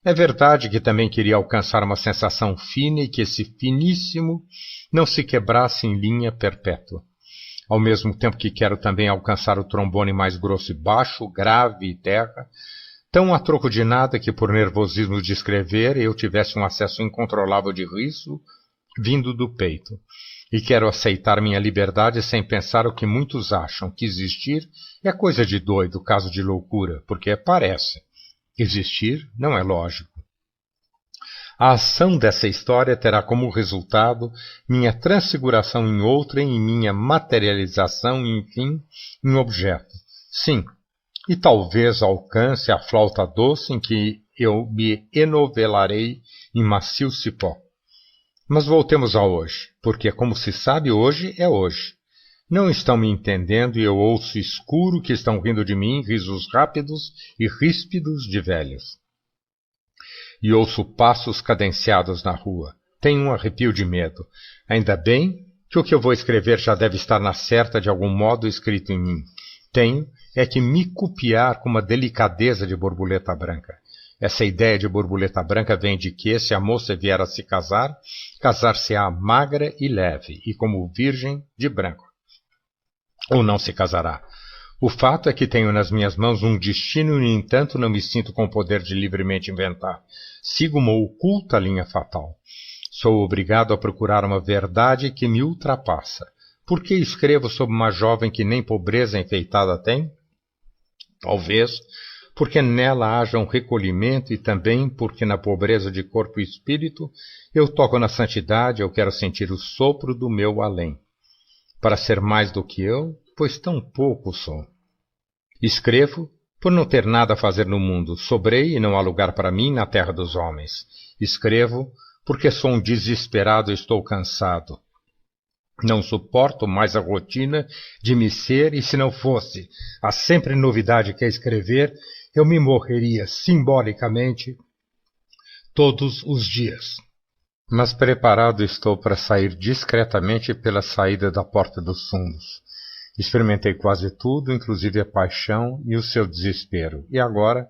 É verdade que também queria alcançar uma sensação fina e que esse finíssimo não se quebrasse em linha perpétua. Ao mesmo tempo que quero também alcançar o trombone mais grosso e baixo, grave e terra, tão a troco de nada que por nervosismo de escrever eu tivesse um acesso incontrolável de riso vindo do peito. E quero aceitar minha liberdade sem pensar o que muitos acham, que existir é coisa de doido, caso de loucura, porque parece. Existir não é lógico. A ação dessa história terá como resultado minha transfiguração em outra e minha materialização, enfim, em objeto. Sim, e talvez alcance a flauta doce em que eu me enovelarei em macio cipó. Mas voltemos a hoje, porque, como se sabe, hoje é hoje. Não estão me entendendo e eu ouço escuro que estão rindo de mim, risos rápidos e ríspidos de velhos. E ouço passos cadenciados na rua. Tenho um arrepio de medo. Ainda bem que o que eu vou escrever já deve estar na certa de algum modo escrito em mim. Tenho é que me copiar com uma delicadeza de borboleta branca. Essa ideia de borboleta branca vem de que, se a moça vier a se casar, casar-se-á magra e leve, e como virgem de branco. Ou não se casará. O fato é que tenho nas minhas mãos um destino e, no entanto, não me sinto com o poder de livremente inventar. Sigo uma oculta linha fatal. Sou obrigado a procurar uma verdade que me ultrapassa. Por que escrevo sobre uma jovem que nem pobreza enfeitada tem? Talvez porque nela haja um recolhimento e também porque na pobreza de corpo e espírito eu toco na santidade, eu quero sentir o sopro do meu além. Para ser mais do que eu, pois tão pouco sou. Escrevo por não ter nada a fazer no mundo, sobrei e não há lugar para mim na terra dos homens. Escrevo porque sou um desesperado e estou cansado. Não suporto mais a rotina de me ser e se não fosse a sempre novidade que é escrever, eu me morreria simbolicamente todos os dias. Mas preparado estou para sair discretamente pela saída da porta dos fundos. Experimentei quase tudo, inclusive a paixão e o seu desespero, e agora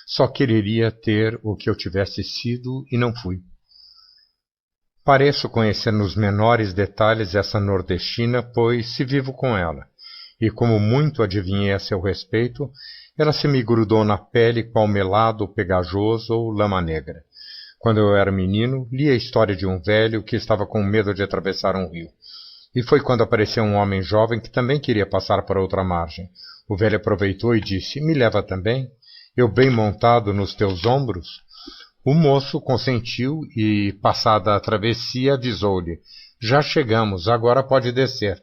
só quereria ter o que eu tivesse sido e não fui. Pareço conhecer nos menores detalhes essa nordestina, pois se vivo com ela, e como muito adivinhei a seu respeito, ela se me grudou na pele qual melado pegajoso ou lama negra. Quando eu era menino, li a história de um velho que estava com medo de atravessar um rio. E foi quando apareceu um homem jovem que também queria passar para outra margem. O velho aproveitou e disse, me leva também? Eu bem montado nos teus ombros? O moço consentiu e, passada a travessia, avisou-lhe, já chegamos, agora pode descer.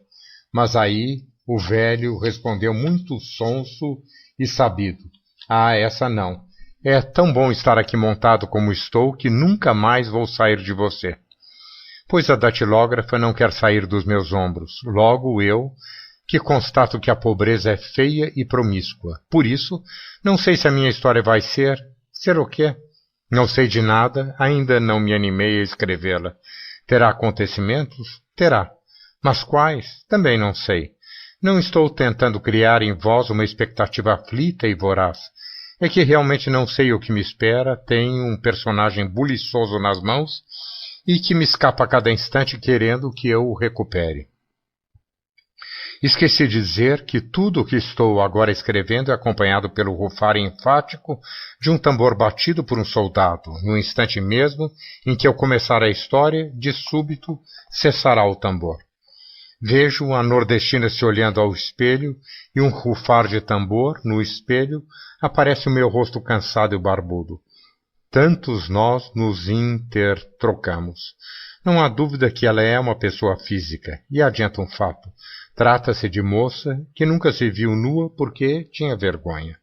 Mas aí o velho respondeu muito sonso e sabido, essa não. É tão bom estar aqui montado como estou que nunca mais vou sair de você. Pois a datilógrafa não quer sair dos meus ombros. Logo eu, que constato que a pobreza é feia e promíscua. Por isso, não sei se a minha história vai ser... Ser o quê? Não sei de nada, ainda não me animei a escrevê-la. Terá acontecimentos? Terá. Mas quais? Também não sei. Não estou tentando criar em vós uma expectativa aflita e voraz. É que realmente não sei o que me espera, tenho um personagem buliçoso nas mãos e que me escapa a cada instante querendo que eu o recupere. Esqueci de dizer que tudo o que estou agora escrevendo é acompanhado pelo rufar enfático de um tambor batido por um soldado. No instante mesmo em que eu começar a história, de súbito cessará o tambor. Vejo a nordestina se olhando ao espelho e um rufar de tambor, no espelho, aparece o meu rosto cansado e barbudo. Tantos nós nos intertrocamos. Não há dúvida que ela é uma pessoa física, e adianta um fato. Trata-se de moça que nunca se viu nua porque tinha vergonha.